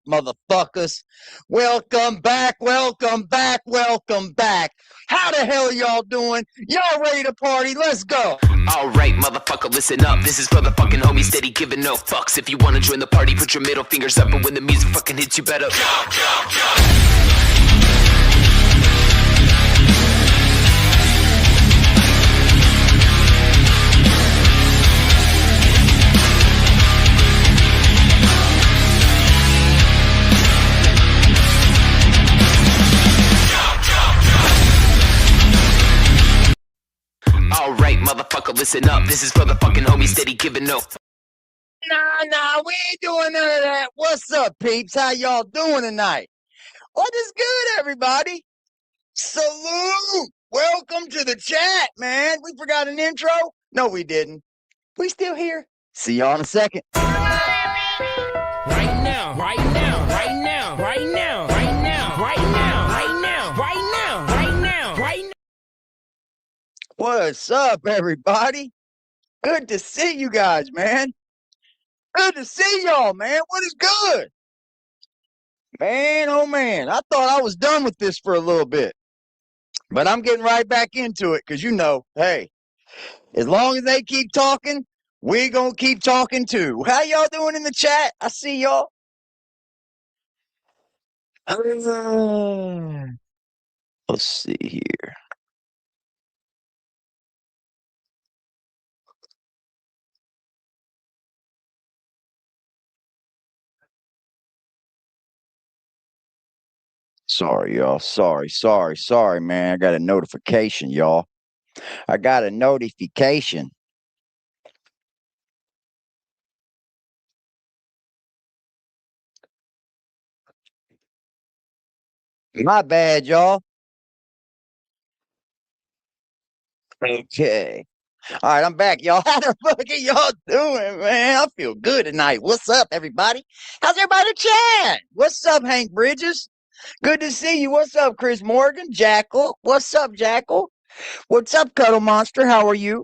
motherfuckers? Welcome back, welcome back, welcome back. How the hell y'all doing? Y'all ready to party? Let's go. Alright, motherfucker, listen up. This is for the fucking homies steady giving no fucks. If you wanna join the party, put your middle fingers up. And when the music fucking hits, you better jump. Alright, motherfucker, listen up. This is for the fucking homies steady giving no. Nah, we ain't doing none of that. What's up, peeps? How y'all doing tonight? What is good, everybody? Salute! Welcome to the chat, man. We forgot an intro? No, we didn't. We still here. See y'all in a second. Right now, right now, right now, right now, right now, right now, right now, right now, right now, right now. What's up, everybody? Good to see you guys, man. Good to see y'all, man. What is good? Man, oh man, I thought I was done with this for a little bit. But I'm getting right back into it because, hey, as long as they keep talking, we're going to keep talking too. How y'all doing in the chat? I see y'all. Let's see here. Sorry, y'all. Sorry, man. I got a notification, y'all. I got a notification. My bad, y'all. Okay. All right, I'm back, y'all. How the fuck are y'all doing, man? I feel good tonight. What's up, everybody? How's everybody chat? What's up, Hank Bridges? Good to see you. What's up, Chris Morgan? Jackal. What's up, Jackal? What's up, Cuddle Monster? How are you?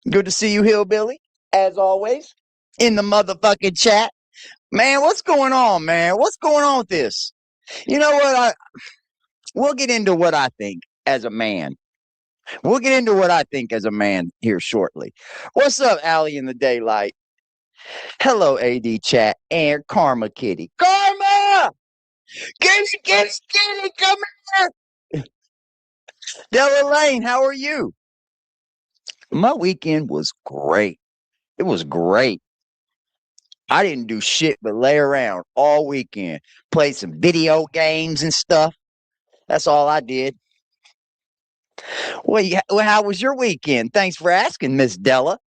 Good to see you, Hillbilly. As always, in the motherfucking chat. Man, what's going on, man? What's going on with this? You know what? We'll get into what I think as a man. We'll get into what I think as a man here shortly. What's up, Allie in the Daylight? Hello, AD Chat and Karma Kitty. Karma! Kitty, come here! Della Lane, how are you? My weekend was great. It was great. I didn't do shit but lay around all weekend, play some video games and stuff. That's all I did. Well, how was your weekend? Thanks for asking, Miss Della.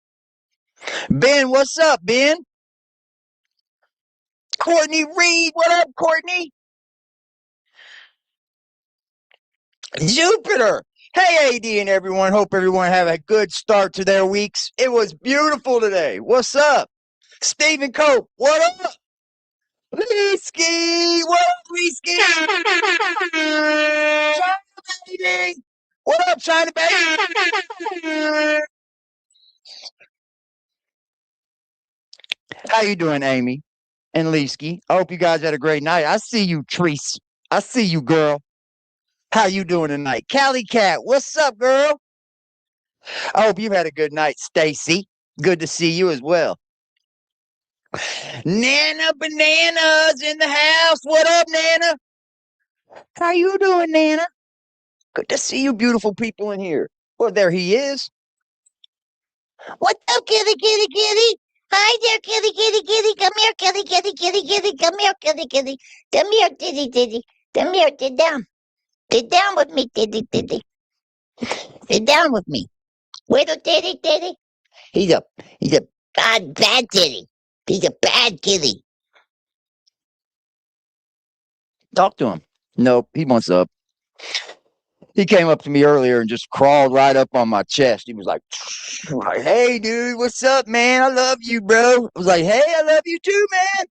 Ben, what's up, Ben? Courtney Reed, what up, Courtney? Jupiter. Hey, AD and everyone. Hope everyone have a good start to their weeks. It was beautiful today. What's up? Stephen Cope, what up? Leesky, what up, Leesky? China baby. What up, China baby? How you doing, Amy and Leesky? I hope you guys had a great night. I see you, Treese. I see you, girl. How you doing tonight? Cali Cat, what's up, girl? I hope you've had a good night, Stacy. Good to see you as well. Nana Bananas in the house. What up, Nana? How you doing, Nana? Good to see you beautiful people in here. Well, there he is. What's up, kitty, kitty, kitty? Hi there, kitty, kitty, kitty. Come here, kitty, kitty, kitty, kitty. Come here, kitty, kitty. Come here, titty, titty. Come here, sit down. Sit down with me, titty, titty. Sit down with me. Little titty, titty. He's a bad titty. He's a bad kitty. Talk to him. Nope, he wants up. He came up to me earlier and just crawled right up on my chest. He was like, hey, dude, what's up, man? I love you, bro. I was like, hey, I love you too, man.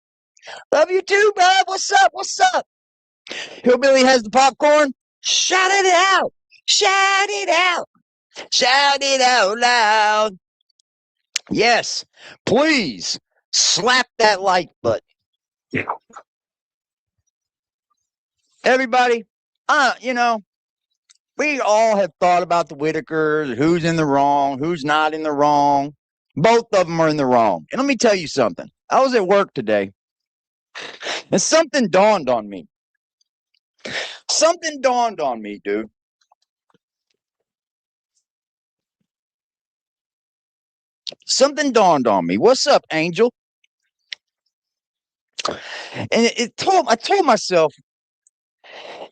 Love you too, bro. What's up? What's up? Hillbilly has the popcorn. Shout it out. Shout it out. Shout it out loud. Yes, please slap that like button. Everybody, you know, we all have thought about the Whittakers, who's in the wrong, who's not in the wrong. Both of them are in the wrong. And let me tell you something. I was at work today, and something dawned on me. Something dawned on me, dude. Something dawned on me. What's up, Angel? And I told myself,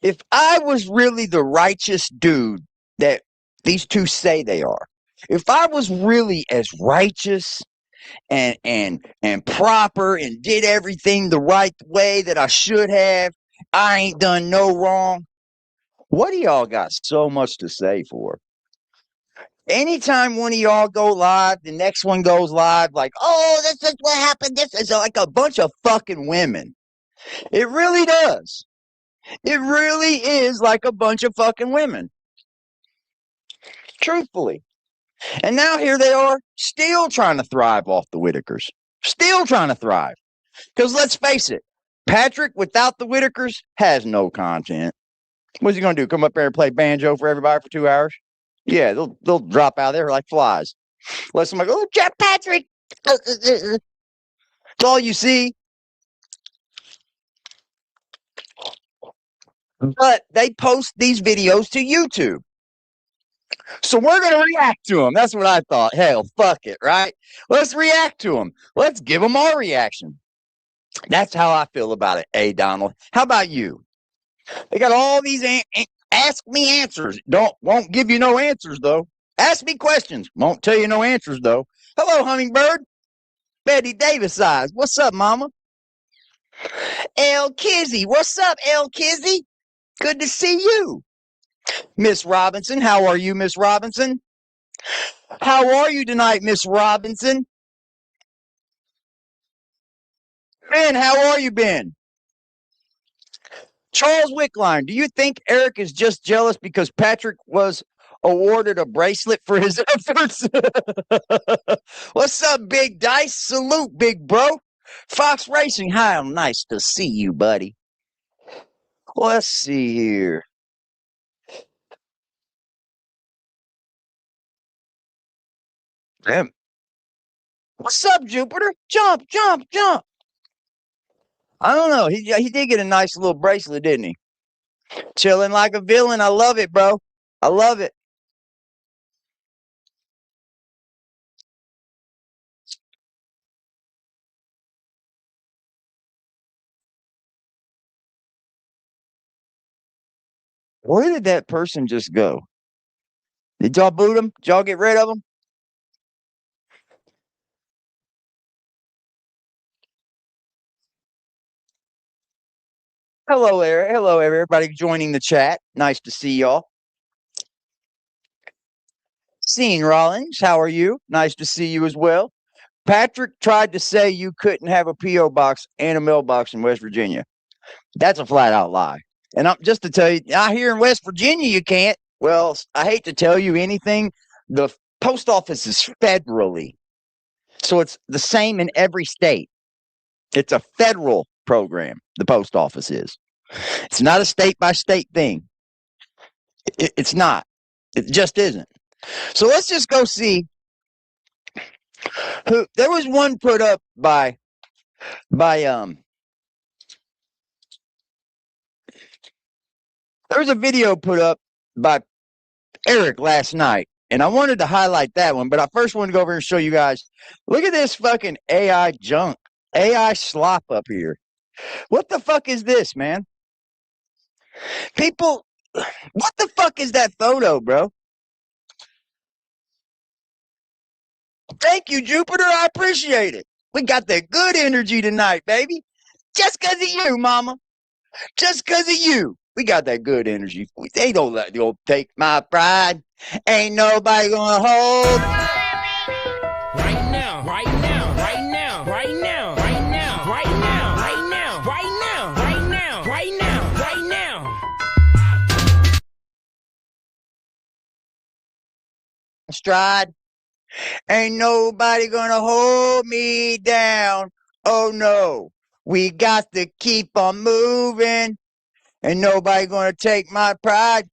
if I was really the righteous dude that these two say they are, if I was really as righteous and proper and did everything the right way that I should have, I ain't done no wrong. What do y'all got so much to say for? Anytime one of y'all go live, the next one goes live like, oh, this is what happened. This is like a bunch of fucking women. It really does. It really is like a bunch of fucking women. Truthfully. And now here they are, still trying to thrive off the Whittakers. Still trying to thrive. Because let's face it, Patrick without the Whittakers has no content. What's he going to do? Come up there and play banjo for everybody for 2 hours? Yeah, they'll drop out of there like flies. Let somebody go, oh, Jeff Patrick. That's all you see. But they post these videos to YouTube. So we're going to react to them. That's what I thought. Hell, fuck it, right? Let's react to them. Let's give them our reaction. That's how I feel about it, A. Donald. How about you? They got all these ask me answers. Won't give you no answers, though. Ask me questions. Won't tell you no answers, though. Hello, Hummingbird. Betty Davis eyes. What's up, mama? El Kizzy. What's up, El Kizzy? Good to see you. Miss Robinson. How are you, Miss Robinson? How are you tonight, Miss Robinson? Ben, how are you, Ben? Charles Wickline, do you think Eric is just jealous because Patrick was awarded a bracelet for his efforts? What's up, Big Dice? Salute, big bro. Fox Racing, hi, nice to see you, buddy. Let's see here. Damn. What's up, Jupiter? Jump, jump, jump. I don't know. He did get a nice little bracelet, didn't he? Chilling like a villain. I love it, bro. I love it. Where did that person just go? Did y'all boot him? Did y'all get rid of him? Hello, Eric. Hello, everybody joining the chat. Nice to see y'all. Seeing Rollins, how are you? Nice to see you as well. Patrick tried to say you couldn't have a P.O. box and a mailbox in West Virginia. That's a flat out lie. And I'm just to tell you, out here in West Virginia, you can't. Well, I hate to tell you anything. The post office is federally. So it's the same in every state. It's a federal program, the post office is. It's not a state by state thing. It's not. It just isn't. So let's just go see who. There was one put up by there was a video put up by Eric last night, and I wanted to highlight that one, but I first wanted to go over and show you guys. Look at this fucking AI junk, AI slop up here. What the fuck is this, man? People, what the fuck is that photo, bro? Thank you, Jupiter. I appreciate it. We got that good energy tonight, baby. Just because of you, mama. Just because of you. We got that good energy. They don't let you take my pride. Ain't nobody gonna hold. Right now, right now, right now, right now, right now, right now, right now, right now, right now, right now, right now. Stride. Ain't nobody gonna hold me down. Oh no. We got to keep on moving. Ain't nobody gonna take my pride.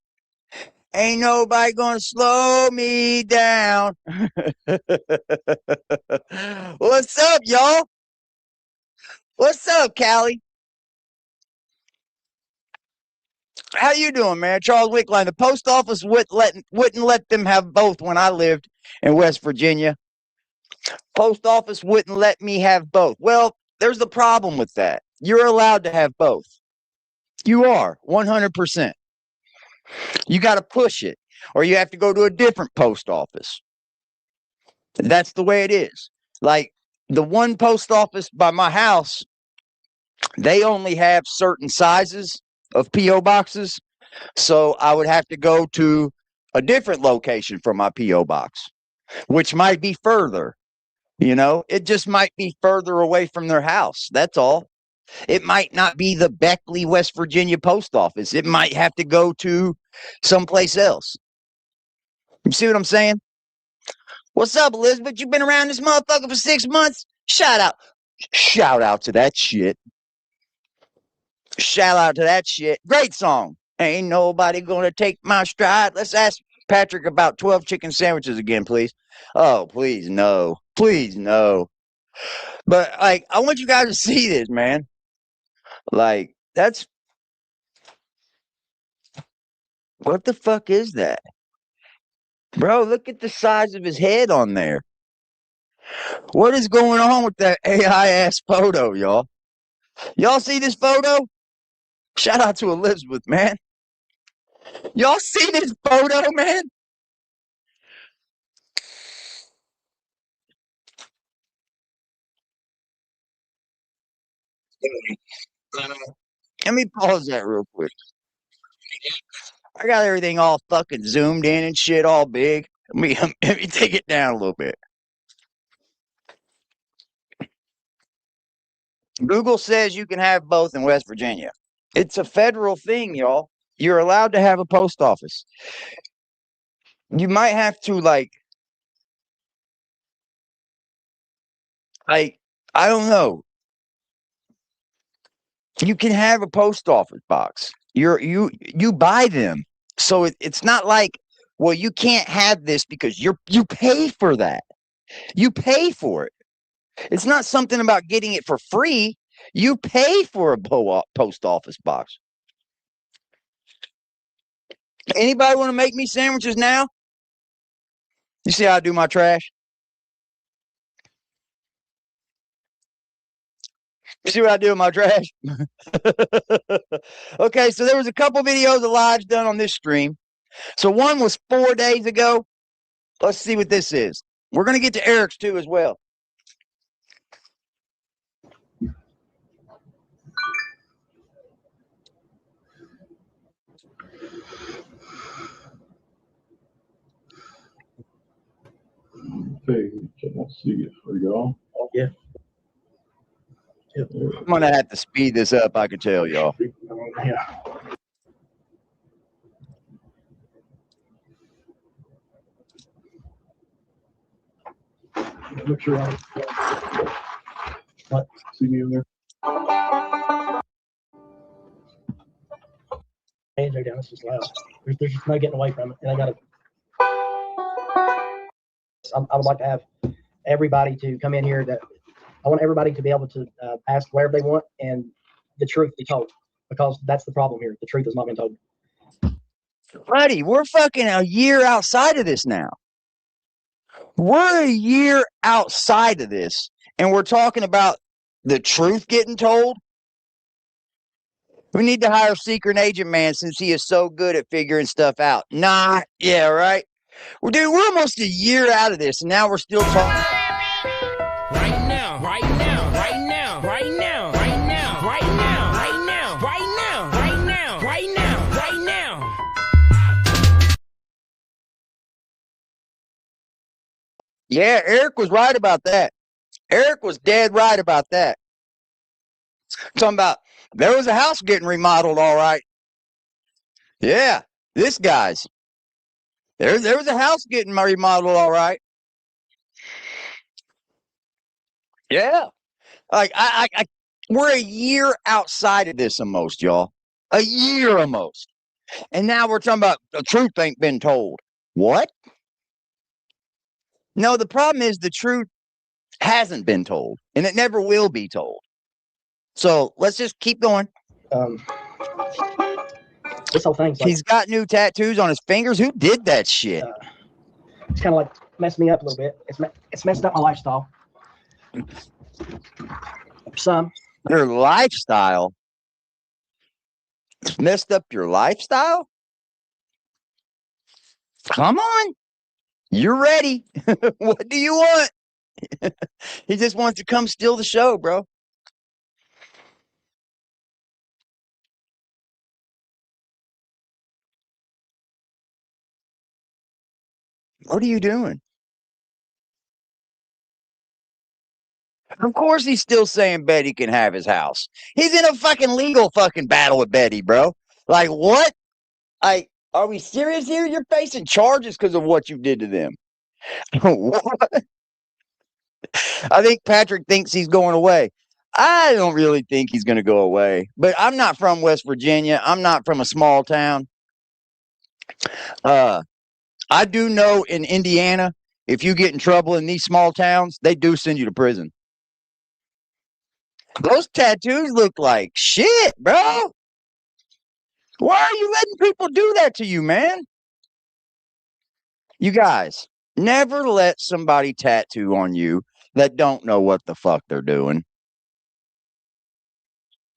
Ain't nobody gonna slow me down. What's up, y'all? What's up, Callie? How you doing, man? Charles Wickline. The post office wouldn't let them have both when I lived in West Virginia. Post office wouldn't let me have both. Well, there's the problem with that. You're allowed to have both. You are 100%. You got to push it, or you have to go to a different post office. That's the way it is. Like the one post office by my house, they only have certain sizes of P.O. boxes. So I would have to go to a different location for my P.O. box, which might be further. It just might be further away from their house. That's all. It might not be the Beckley, West Virginia post office. It might have to go to someplace else. You see what I'm saying? What's up, Elizabeth? You've been around this motherfucker for 6 months? Shout out. Shout out to that shit. Shout out to that shit. Great song. Ain't nobody gonna take my stride. Let's ask Patrick about 12 chicken sandwiches again, please. Oh, please, no. Please, no. But, like, I want you guys to see this, man. Like, that's... What the fuck is that? Bro, look at the size of his head on there. What is going on with that AI-ass photo, y'all? Y'all see this photo? Shout out to Elizabeth, man. Y'all see this photo, man? Let me pause that real quick. I got everything all fucking zoomed in and shit, all big. Let me take it down a little bit. Google says you can have both in West Virginia. It's a federal thing, y'all. You're allowed to have a post office. You might have to I don't know. You can have a post office box. You buy them. So it's not like, well, you can't have this because you pay for that. You pay for it. It's not something about getting it for free. You pay for a post office box. Anybody want to make me sandwiches now? You see how I do my trash? You see what I do with my trash? Okay, so there was a couple videos of lives done on this stream. So one was 4 days ago. Let's see what this is. We're going to get to Eric's too as well. Okay, let's see. Are you on? Yeah. I'm going to have to speed this up, I can tell y'all. Yeah. Make sure What? See me in there? hands are down. It's just loud. There's just no getting away from it. And I would like to have everybody to come in here. I want everybody to be able to ask whatever they want and the truth be told, because that's the problem here. The truth has not been told. Buddy, we're fucking a year outside of this now. We're a year outside of this, and we're talking about the truth getting told. We need to hire Secret Agent Man since he is so good at figuring stuff out. Nah, yeah, right. Well, dude, we're almost a year out of this, and now we're still talking. Right now, right now, right now, right now, right now, right now, right now, right now, right now, right now, right now. Yeah, Eric was right about that. Eric was dead right about that. Talking about there was a house getting remodeled, all right. Yeah, this guy's. There was a house getting remodeled, all right. Yeah. Like we're a year outside of this almost, y'all. A year almost. And now we're talking about the truth ain't been told. What? No, the problem is the truth hasn't been told, and it never will be told. So let's just keep going. This whole thing's like, He's got new tattoos on his fingers. Who did that shit? it's kind of like messed me up a little bit. It's messed up my lifestyle. Some. Your lifestyle? It's messed up your lifestyle? Come on. You're ready. What do you want? He just wants to come steal the show, bro. What are you doing? Of course he's still saying Betty can have his house. He's in a fucking legal fucking battle with Betty, bro. Like, what? Are we serious here? You're facing charges because of what you did to them. What? I think Patrick thinks he's going away. I don't really think he's going to go away. But I'm not from West Virginia. I'm not from a small town. I do know in Indiana, if you get in trouble in these small towns, they do send you to prison. Those tattoos look like shit, bro. Why are you letting people do that to you, man? You guys, never let somebody tattoo on you that don't know what the fuck they're doing.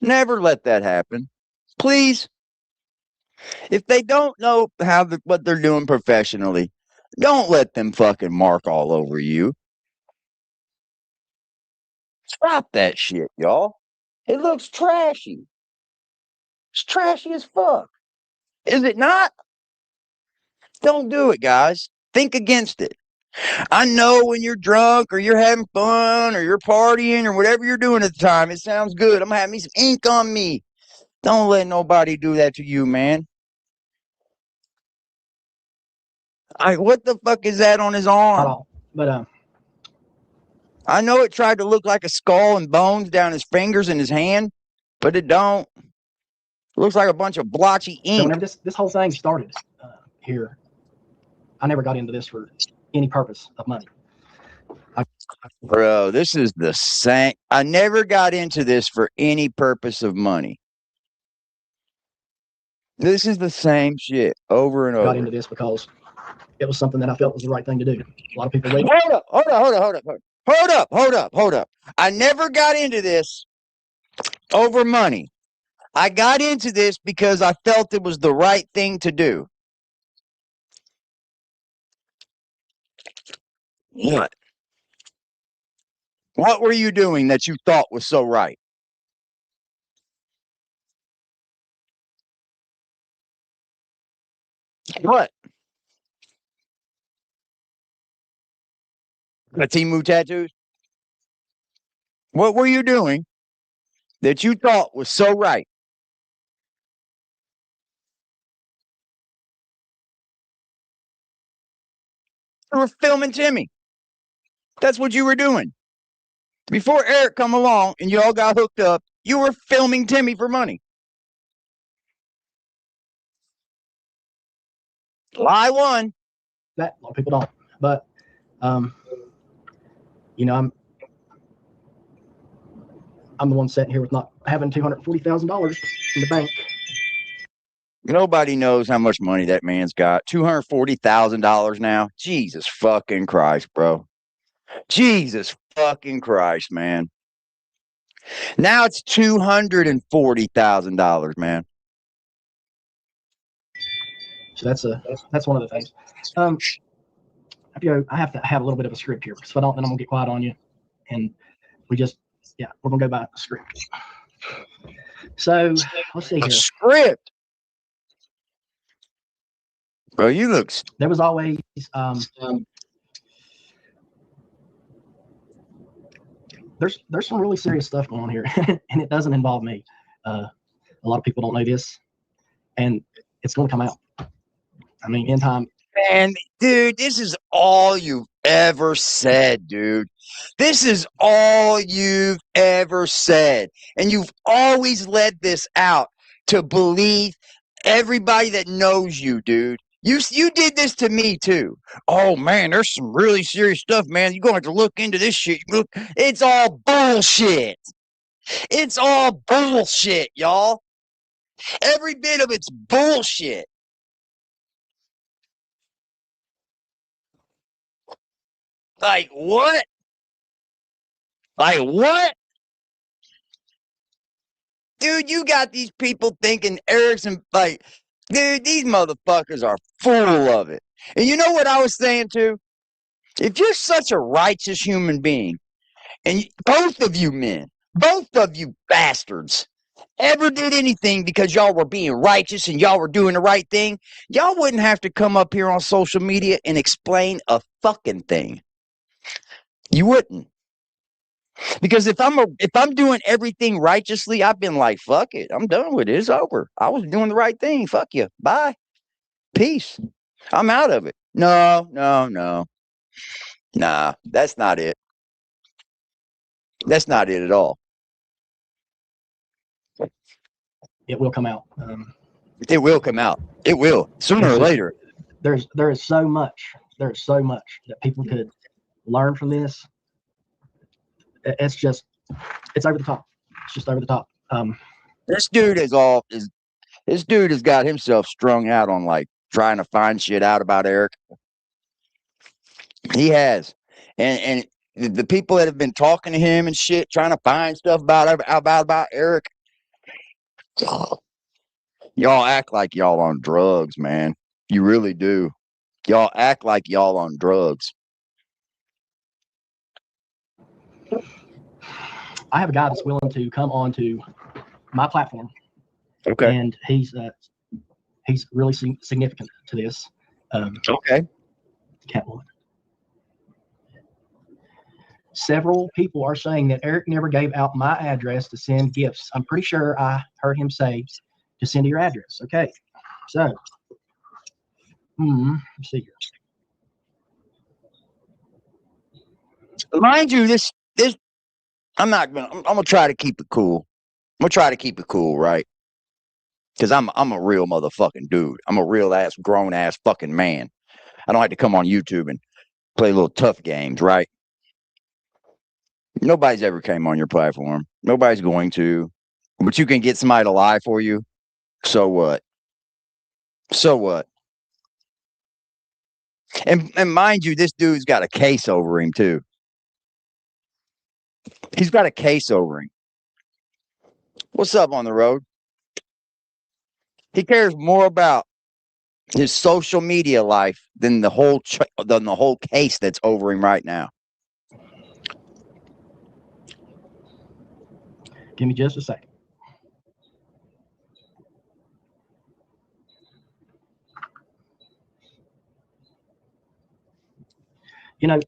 Never let that happen. Please. If they don't know what they're doing professionally, don't let them fucking mark all over you. Stop that shit, y'all. It looks trashy. It's trashy as fuck. Is it not? Don't do it, guys. Think against it. I know when you're drunk or you're having fun or you're partying or whatever you're doing at the time, it sounds good. I'm having me some ink on me. Don't let nobody do that to you, man. What the fuck is that on his arm? Not all, but I know it tried to look like a skull and bones down his fingers and his hand, but it don't. It looks like a bunch of blotchy so ink. whenever this whole thing started here, I never got into this for any purpose of money. Bro, this is the same. I never got into this for any purpose of money. This is the same shit over and I got over. into this because it was something that I felt was the right thing to do. A lot of people wait. Hold up. I never got into this over money. I got into this because I felt it was the right thing to do. What? What were you doing that you thought was so right? What? The Timu tattoos? What were you doing that you thought was so right? You were filming Timmy. That's what you were doing. Before Eric come along and you all got hooked up, you were filming Timmy for money. Lie one. That a lot of people don't. But you know, I'm the one sitting here with not having $240,000 in the bank. Nobody knows how much money that man's got. $240,000 now. Jesus fucking Christ, bro. Jesus fucking Christ, man. Now it's $240,000, man. So that's one of the things. I have to have a little bit of a script here, because if I don't, then I'm gonna get quiet on you. And we're gonna go by a script. So let's see A here. script. Bro, you look. There was always there's some really serious stuff going on here, and it doesn't involve me. A lot of people don't know this, and it's going to come out. I mean, in time. Man, dude, this is all you've ever said, dude. This is all you've ever said. And you've always led this out to believe everybody that knows you, dude. You did this to me too. Oh man, there's some really serious stuff, man. You're going to have to look into this shit. Look, it's all bullshit. It's all bullshit, y'all. Every bit of it's bullshit. Like what? Like what? Dude, you got these people thinking Erickson, like, dude, these motherfuckers are full of it. And you know what I was saying too? If you're such a righteous human being, and both of you men, both of you bastards, ever did anything because y'all were being righteous and y'all were doing the right thing, y'all wouldn't have to come up here on social media and explain a fucking thing. You wouldn't. Because if I'm doing everything righteously, I've been like, fuck it. I'm done with it. It's over. I was doing the right thing. Fuck you. Bye. Peace. I'm out of it. No. Nah, that's not it. That's not it at all. It will come out. It will come out. It will. Sooner or later. There is so much that people could learn from this. It's over the top. It's just over the top. This dude this dude has got himself strung out on like trying to find shit out about Eric. He has. And the people that have been talking to him and shit, trying to find stuff about Eric. Y'all act like y'all on drugs, man. You really do. Y'all act like y'all on drugs. I have a guy that's willing to come on to my platform. Okay. And he's really significant to this. Okay. Catwoman. Several people are saying that Eric never gave out my address to send gifts. I'm pretty sure I heard him say to send to your address. Okay. So, let's see here. Mind you, this I'm gonna try to keep it cool. I'm gonna try to keep it cool, right? Because I'm a real motherfucking dude. I'm a real ass grown ass fucking man. I don't like to come on YouTube and play little tough games, right? Nobody's ever came on your platform. Nobody's going to. But you can get somebody to lie for you. So what? So what? And mind you, this dude's got a case over him too. He's got a case over him. What's up on the road? He cares more about his social media life than the whole case that's over him right now. Give me just a second. You know,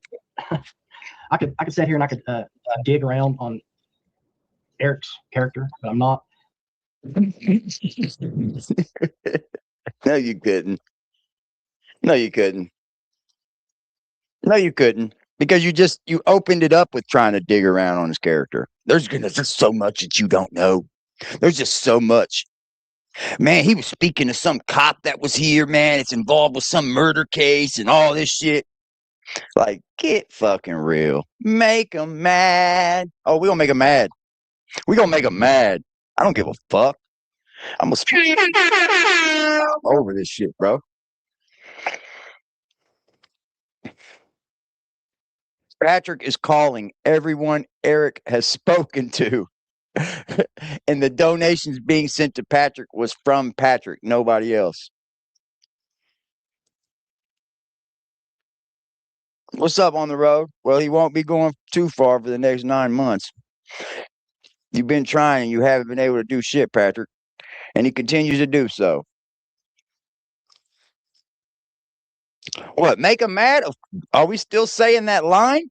I could sit here and I could dig around on Eric's character, but I'm not. No, you couldn't. No, you couldn't. No, you couldn't. Because you opened it up with trying to dig around on his character. There's just so much that you don't know. There's just so much. Man, he was speaking to some cop that was here, man. It's involved with some murder case and all this shit. Like, get fucking real. Make them mad. Oh, we gonna make them mad. We gonna make them mad. I don't give a fuck. I'm over this shit, bro. Patrick is calling everyone Eric has spoken to. And the donations being sent to Patrick was from Patrick, nobody else. What's up on the road? Well, he won't be going too far for the next 9 months. You've been trying and you haven't been able to do shit, Patrick. And he continues to do so. What, make him mad? Are we still saying that line?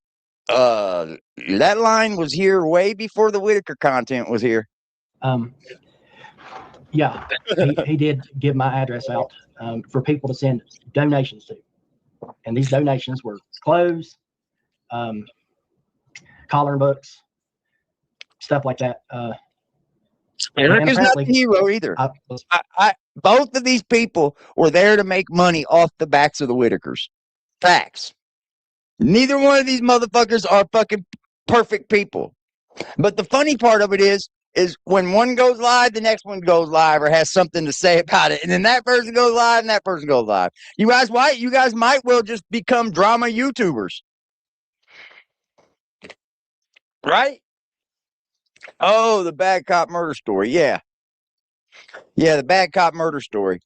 That line was here way before the Whittaker content was here. Yeah, he did give my address out for people to send donations to. And these donations were clothes, coloring books, stuff like that. Eric is not the apparently, hero either. I was Both of these people were there to make money off the backs of the Whittakers. Facts. Neither one of these motherfuckers are fucking perfect people. But the funny part of it is when one goes live, the next one goes live or has something to say about it. And then that person goes live and that person goes live. You guys might well just become drama YouTubers. Right? Oh, the bad cop murder story. Yeah. Yeah, the bad cop murder story.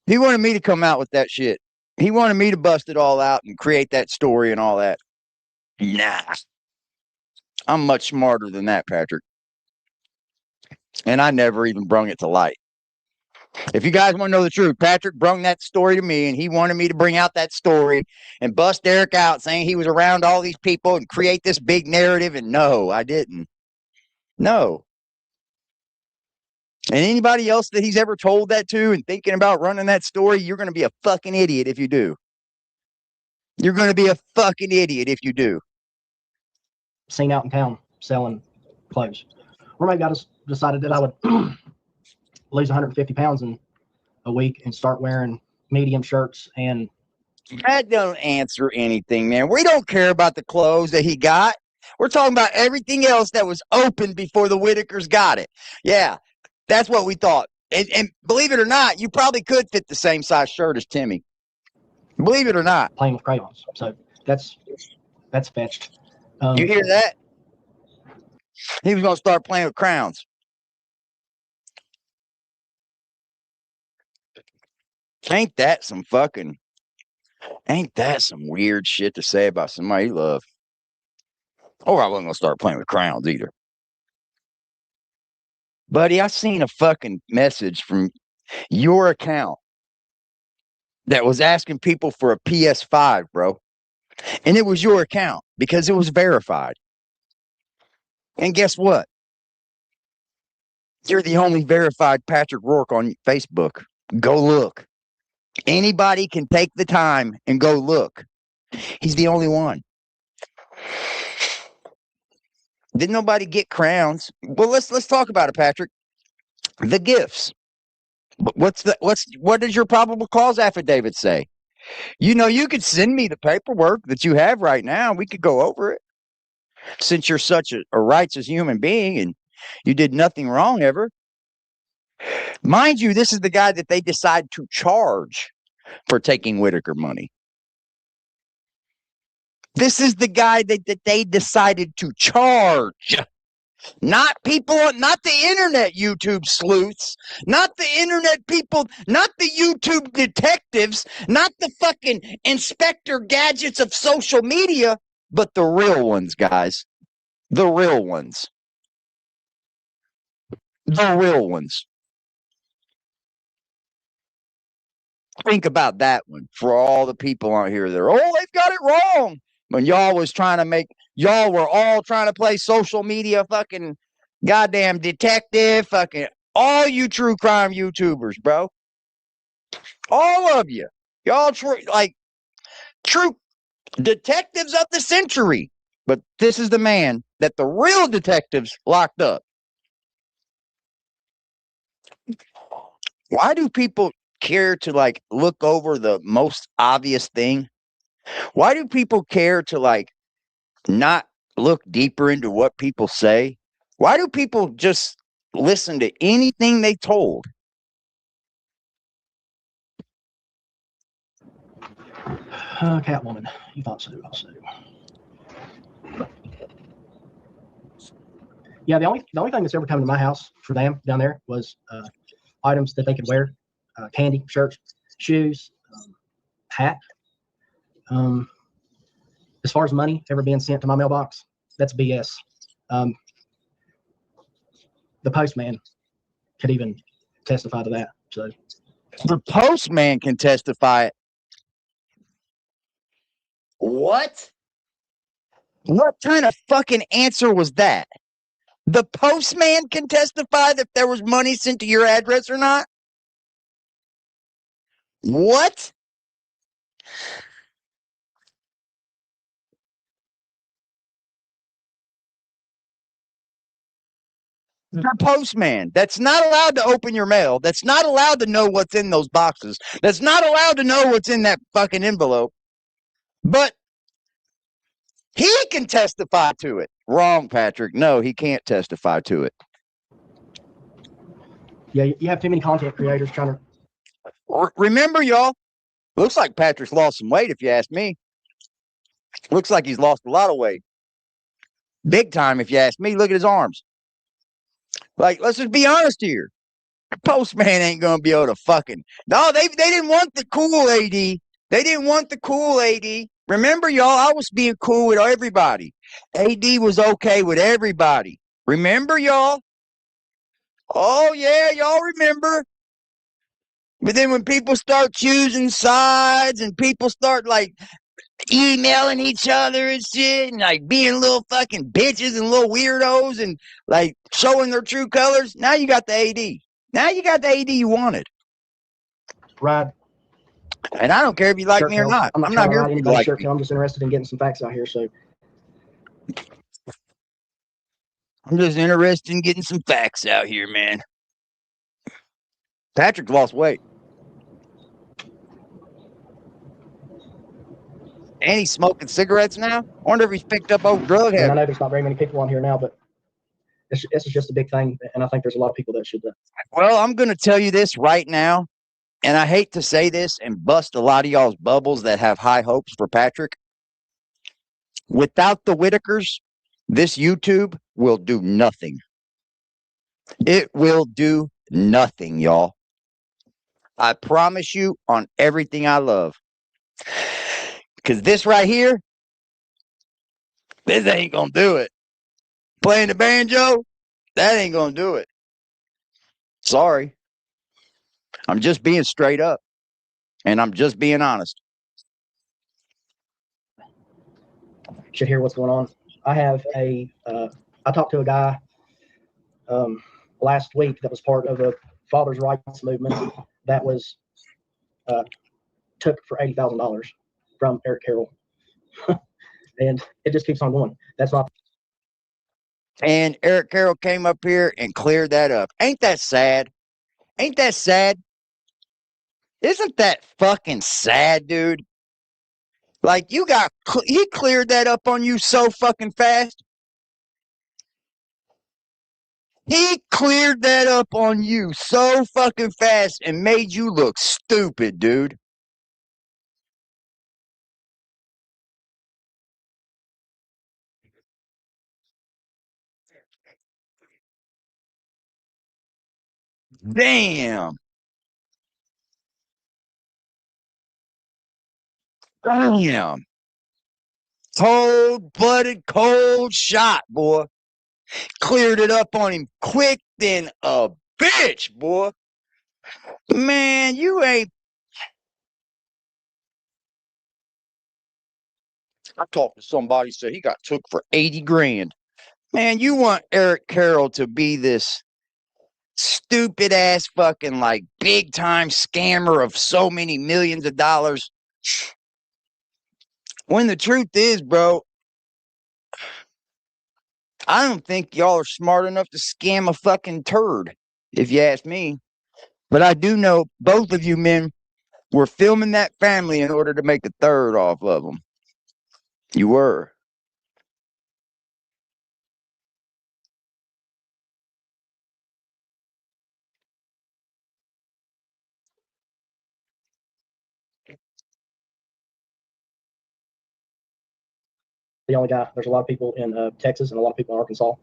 He wanted me to come out with that shit. He wanted me to bust it all out and create that story and all that. Nah. I'm much smarter than that, Patrick. And I never even brung it to light. If you guys want to know the truth, Patrick brung that story to me and he wanted me to bring out that story and bust Eric out saying he was around all these people and create this big narrative. And no, I didn't. No. And anybody else that he's ever told that to and thinking about running that story, you're going to be a fucking idiot if you do. You're going to be a fucking idiot if you do. seen out in town selling clothes. Or maybe I just decided that I would lose 150 pounds in a week and start wearing medium shirts. And That don't answer anything, man. We don't care about the clothes that he got. We're talking about everything else that was open before the Whittakers got it. Yeah, that's what we thought. And believe it or not, you probably could fit the same size shirt as Timmy. Believe it or not. playing with crayons. So that's fetched. You hear that? He was going to start playing with crowns. Ain't that some weird shit to say about somebody you love? Or I wasn't going to start playing with crowns either. Buddy, I seen a fucking message from your account that was asking people for a PS5, bro. And it was your account because it was verified. And guess what? You're the only verified Patrick Roark on Facebook. Go look. Anybody can take the time and go look. He's the only one. Didn't nobody get crowns? Well, let's talk about it, Patrick. The gifts. What does your probable cause affidavit say? You know, you could send me the paperwork that you have right now. We could go over it. Since you're such a righteous human being and you did nothing wrong ever. Mind you, this is the guy that they decide to charge for taking Whittaker money. This is the guy that they decided to charge. Not people, not the internet YouTube sleuths, not the internet people, not the YouTube detectives, not the fucking Inspector Gadgets of social media, but the real ones, guys. The real ones. The real ones. Think about that one for all the people out here that are, they've got it wrong. When y'all were all trying to play social media fucking goddamn detective, fucking all you true crime YouTubers, bro. All of you. Y'all true detectives of the century. But this is the man that the real detectives locked up. Why do people care to look over the most obvious thing? Why do people care to not look deeper into what people say? Why do people just listen to anything they told? Catwoman, you thought so, I'll say. Yeah, the only thing that's ever come to my house for them down there was items that they could wear, candy, shirts, shoes, hat. As far as money ever being sent to my mailbox, that's BS. The postman could even testify to that. So the postman can testify. What? What kind of fucking answer was that? The postman can testify that there was money sent to your address or not? What? The postman that's not allowed to open your mail, that's not allowed to know what's in those boxes, that's not allowed to know what's in that fucking envelope, but he can testify to it. Wrong, Patrick. No, he can't testify to it. Yeah, you have too many content creators trying to. Remember, y'all, looks like Patrick's lost some weight, if you ask me. Looks like he's lost a lot of weight. Big time, if you ask me. Look at his arms. Like, let's just be honest here. The postman ain't going to be able to fucking. No, they didn't want the cool AD. They didn't want the cool AD. Remember, y'all, I was being cool with everybody. AD was okay with everybody. Remember, y'all? Oh, yeah, y'all remember. But then when people start choosing sides and people start, like, emailing each other and shit and, like, being little fucking bitches and little weirdos and, like, showing their true colors, now you got the AD. Now you got the AD you wanted. Right. And I don't care if you like me or not. I'm not here to for anybody like shirt tail. I'm just interested in getting some facts out here. So I'm just interested in getting some facts out here, man. Patrick's lost weight. And he's smoking cigarettes now. I wonder if he's picked up old drug I habits. know there's not very many people on here now, but this is just a big thing, and I think there's a lot of people that should. Well, I'm going to tell you this right now, and I hate to say this and bust a lot of y'all's bubbles that have high hopes for Patrick. Without the Whittakers, this YouTube will do nothing. It will do nothing, y'all. I promise you on everything I love. Because this right here, this ain't going to do it. Playing the banjo, that ain't going to do it. Sorry. I'm just being straight up. And I'm just being honest. Should hear what's going on. I have I talked to a guy last week that was part of a father's rights movement that was took for $80,000 from Eric Carroll. And it just keeps on going. That's not. And Eric Carroll came up here and cleared that up. Ain't that sad? Ain't that sad? Isn't that fucking sad, dude? Like, he cleared that up on you so fucking fast. He cleared that up on you so fucking fast and made you look stupid, dude. Damn. Damn. Cold-blooded, cold shot, boy. Cleared it up on him quick than a bitch, boy. Man, you ain't. I talked to somebody said he got took for 80 grand. Man, you want Eric Carroll to be this stupid ass fucking like big time scammer of so many millions of dollars. When the truth is, bro, I don't think y'all are smart enough to scam a fucking turd, if you ask me. But I do know both of you men were filming that family in order to make a third off of them. You were. The only guy. There's a lot of people in Texas and a lot of people in Arkansas,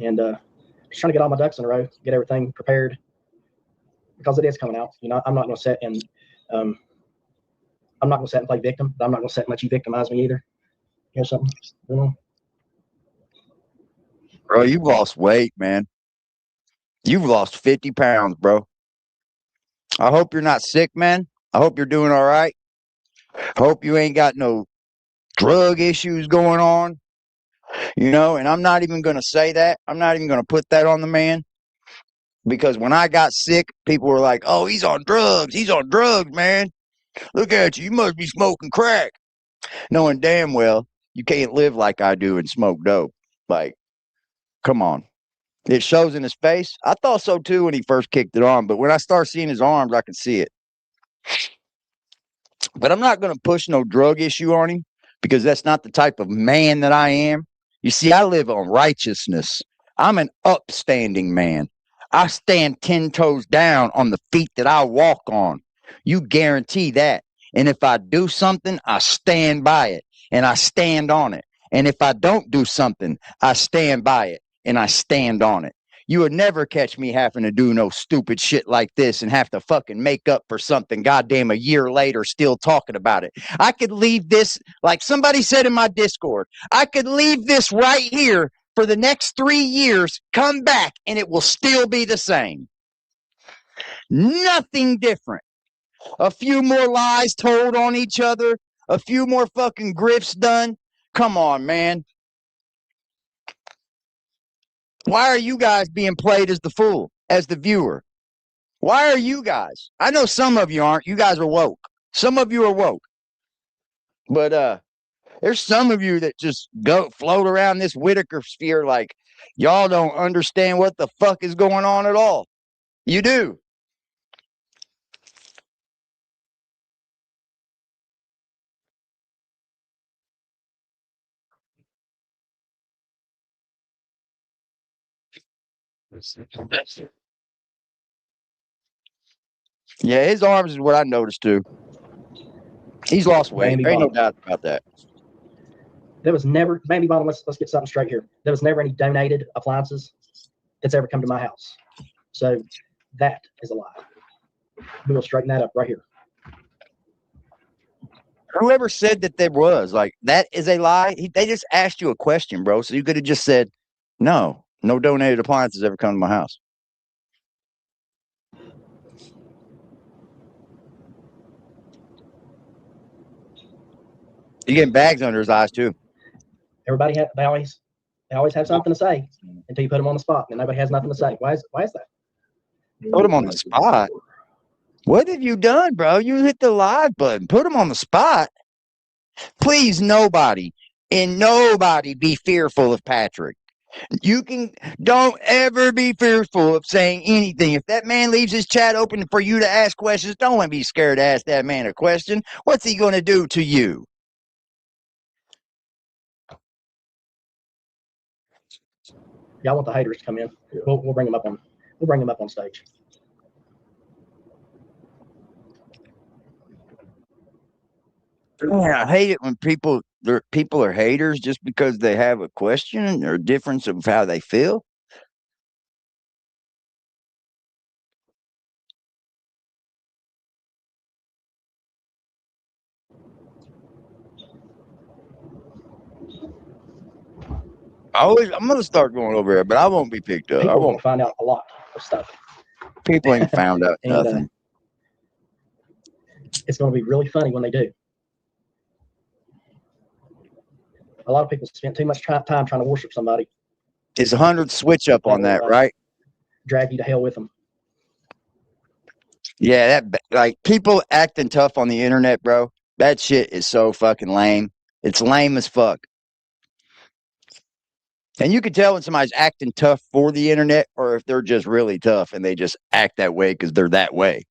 and just trying to get all my ducks in a row, get everything prepared because it is coming out. You know, I'm not going to sit and play victim. But I'm not going to sit and let you victimize me either. You know something? You know? Bro, you've lost weight, man. You've lost 50 pounds, bro. I hope you're not sick, man. I hope you're doing all right. Hope you ain't got no drug issues going on, you know, and I'm not even going to say that. I'm not even going to put that on the man because when I got sick, people were like, oh, he's on drugs. He's on drugs, man. Look at you. You must be smoking crack. Knowing damn well you can't live like I do and smoke dope. Like, come on. It shows in his face. I thought so too when he first kicked it on, but when I start seeing his arms, I can see it. But I'm not going to push no drug issue on him because that's not the type of man that I am. You see, I live on righteousness. I'm an upstanding man. I stand 10 toes down on the feet that I walk on. You guarantee that. And if I do something, I stand by it and I stand on it. And if I don't do something, I stand by it and I stand on it. You would never catch me having to do no stupid shit like this and have to fucking make up for something goddamn a year later still talking about it. I could leave this, like somebody said in my Discord, I could leave this right here for the next 3 years, come back, and it will still be the same. Nothing different. A few more lies told on each other, a few more fucking grifts done. Come on, man. Why are you guys being played as the fool, as the viewer? Why are you guys? I know some of you aren't. You guys are woke. Some of you are woke. But there's some of you that just go float around this Whittaker sphere like y'all don't understand what the fuck is going on at all. You do. Yeah, his arms is what I noticed too. He's lost weight. Bambi There ain't no bottom. doubt about that. There was never, Bambi bottom, let's get something straight here. There was never any donated appliances that's ever come to my house. So that is a lie. We will straighten that up right here. Whoever said that there was, like, that is a lie. They just asked you a question, bro. So you could have just said, no donated appliances ever come to my house. You getting bags under his eyes too. Everybody they always have something to say until you put them on the spot, and nobody has nothing to say. Why is that? Put him on the spot. What have you done, bro? You hit the live button. Put him on the spot. Please, nobody be fearful of Patrick. Don't ever be fearful of saying anything. If that man leaves his chat open for you to ask questions, don't be scared to ask that man a question. What's he going to do to you? Yeah, I want the haters to come in. We'll bring them up on stage. Yeah, I hate it when people are haters just because they have a question or difference of how they feel. I'm gonna start going over there, but I won't be picked up. People will find out a lot of stuff. People ain't found out And, nothing. It's going to be really funny when they do. A lot of people spend too much time trying to worship somebody. It's 100 switch up on that, right? Drag you to hell with them. Yeah, that like people acting tough on the internet, bro. That shit is so fucking lame. It's lame as fuck. And you can tell when somebody's acting tough for the internet or if they're just really tough and they just act that way because they're that way.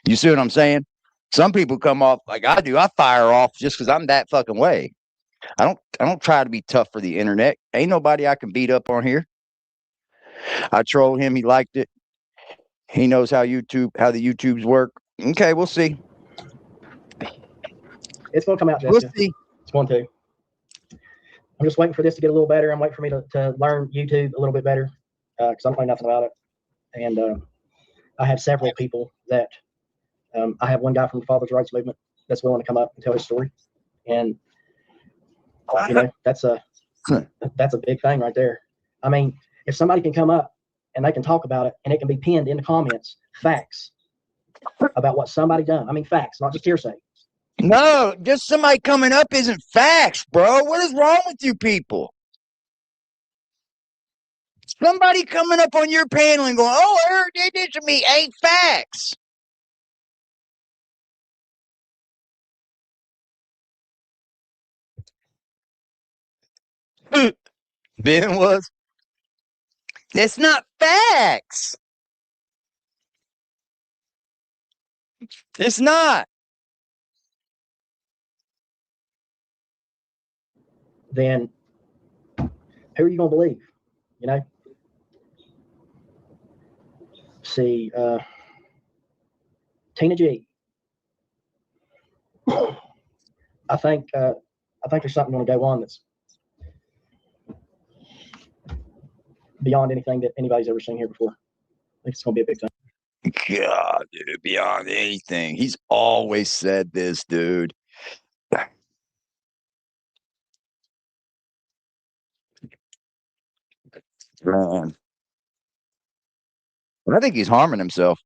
You see what I'm saying? Some people come off like I do. I fire off just because I'm that fucking way. I don't try to be tough for the internet. Ain't nobody I can beat up on here. I trolled him. He liked it. He knows how the YouTubes work. Okay, we'll see. It's going to come out, Jessica. We'll see. It's going to. I'm just waiting for this to get a little better. I'm waiting for me to learn YouTube a little bit better because I don't know nothing about it. And I have several people that I have one guy from the Father's Rights Movement that's willing to come up and tell his story. And, you know, that's a big thing right there. I mean, if somebody can come up and they can talk about it and it can be pinned in the comments, facts about what somebody done. I mean, facts, not just hearsay. No, just somebody coming up isn't facts, bro. What is wrong with you people? Somebody coming up on your panel and going, oh, I heard they did to me ain't facts. Ben was. It's not facts. It's not. Then who are you going to believe? You know? See, Tina G. I think there's something going to go on that's beyond anything that anybody's ever seen here before. I think it's going to be a big thing. God, dude, beyond anything. He's always said this, dude. Man. I think he's harming himself.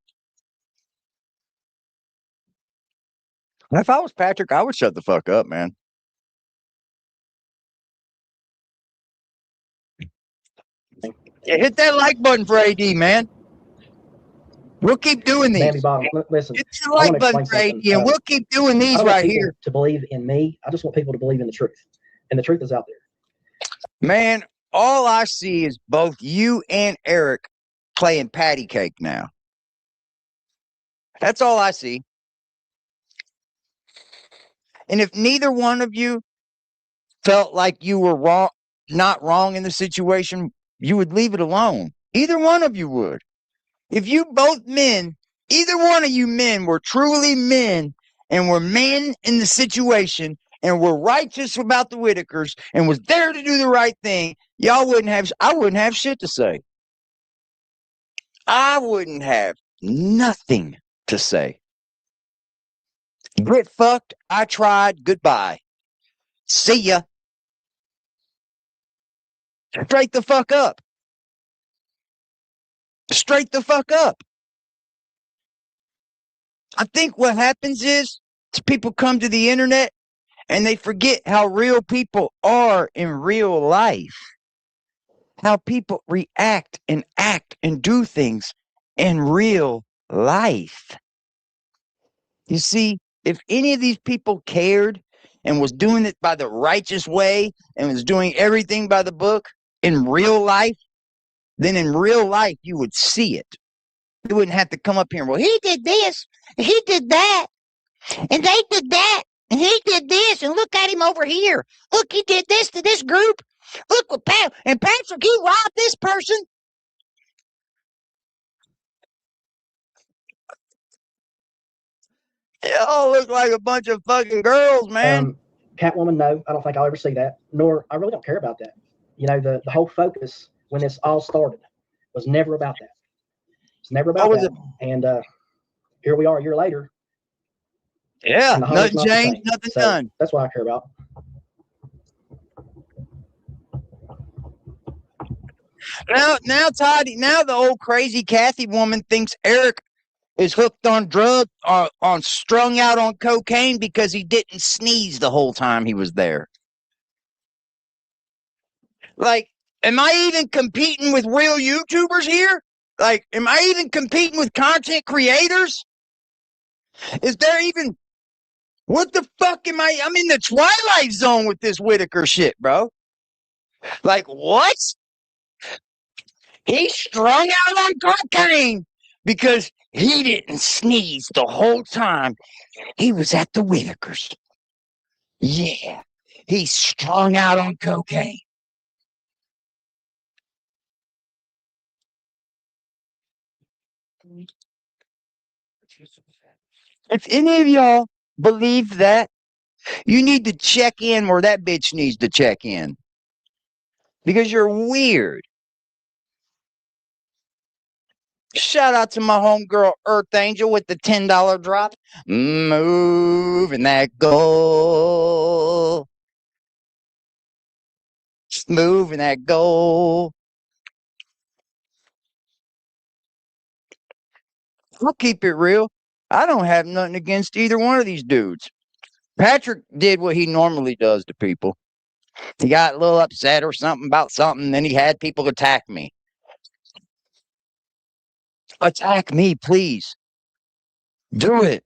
If I was Patrick, I would shut the fuck up, man. Yeah, hit that like button for AD, man. We'll keep doing these. Mammy Bottom, listen. Hit the like button for AD, and we'll keep doing these right here. To believe in me, I just want people to believe in the truth, and the truth is out there. Man, all I see is both you and Eric playing patty cake now. That's all I see. And if neither one of you felt like you were wrong, not wrong in the situation, you would leave it alone. Either one of you would. If you both men, either one of you men were truly men and were men in the situation and were righteous about the Whittakers and was there to do the right thing, I wouldn't have shit to say. I wouldn't have nothing to say. Get fucked. I tried. Goodbye. See ya. Straight the fuck up. Straight the fuck up. I think what happens is people come to the internet and they forget how real people are in real life. How people react and act and do things in real life. You see, if any of these people cared and was doing it by the righteous way and was doing everything by the book in real life, then in real life you would see it. You wouldn't have to come up here and, well, he did this, and he did that, and they did that, and he did this, and look at him over here. Look, he did this to this group. Look what and Patrick, he robbed this person. They all look like a bunch of fucking girls, man. Catwoman, no, I don't think I'll ever see that. Nor, I really don't care about that. You know, the whole focus when this all started was never about that. It's never about that. And here we are a year later. Yeah, nothing changed, nothing done. That's what I care about. Now, Todd, now the old crazy Kathy woman thinks Eric is hooked on drugs, on strung out on cocaine because he didn't sneeze the whole time he was there. Like, am I even competing with real YouTubers here? Like, am I even competing with content creators? Is there even... What the fuck am I... I'm in the Twilight Zone with this Whittaker shit, bro. Like, what? He strung out on cocaine because he didn't sneeze the whole time he was at the Whittakers. Yeah, he's strung out on cocaine. If any of y'all believe that, you need to check in where that bitch needs to check in. Because you're weird. Shout out to my homegirl Earth Angel with the $10 drop. Moving that goal. Moving that goal. I'll keep it real. I don't have nothing against either one of these dudes. Patrick did what he normally does to people. He got a little upset or something about something, then he had people attack me. Attack me, please. Do it.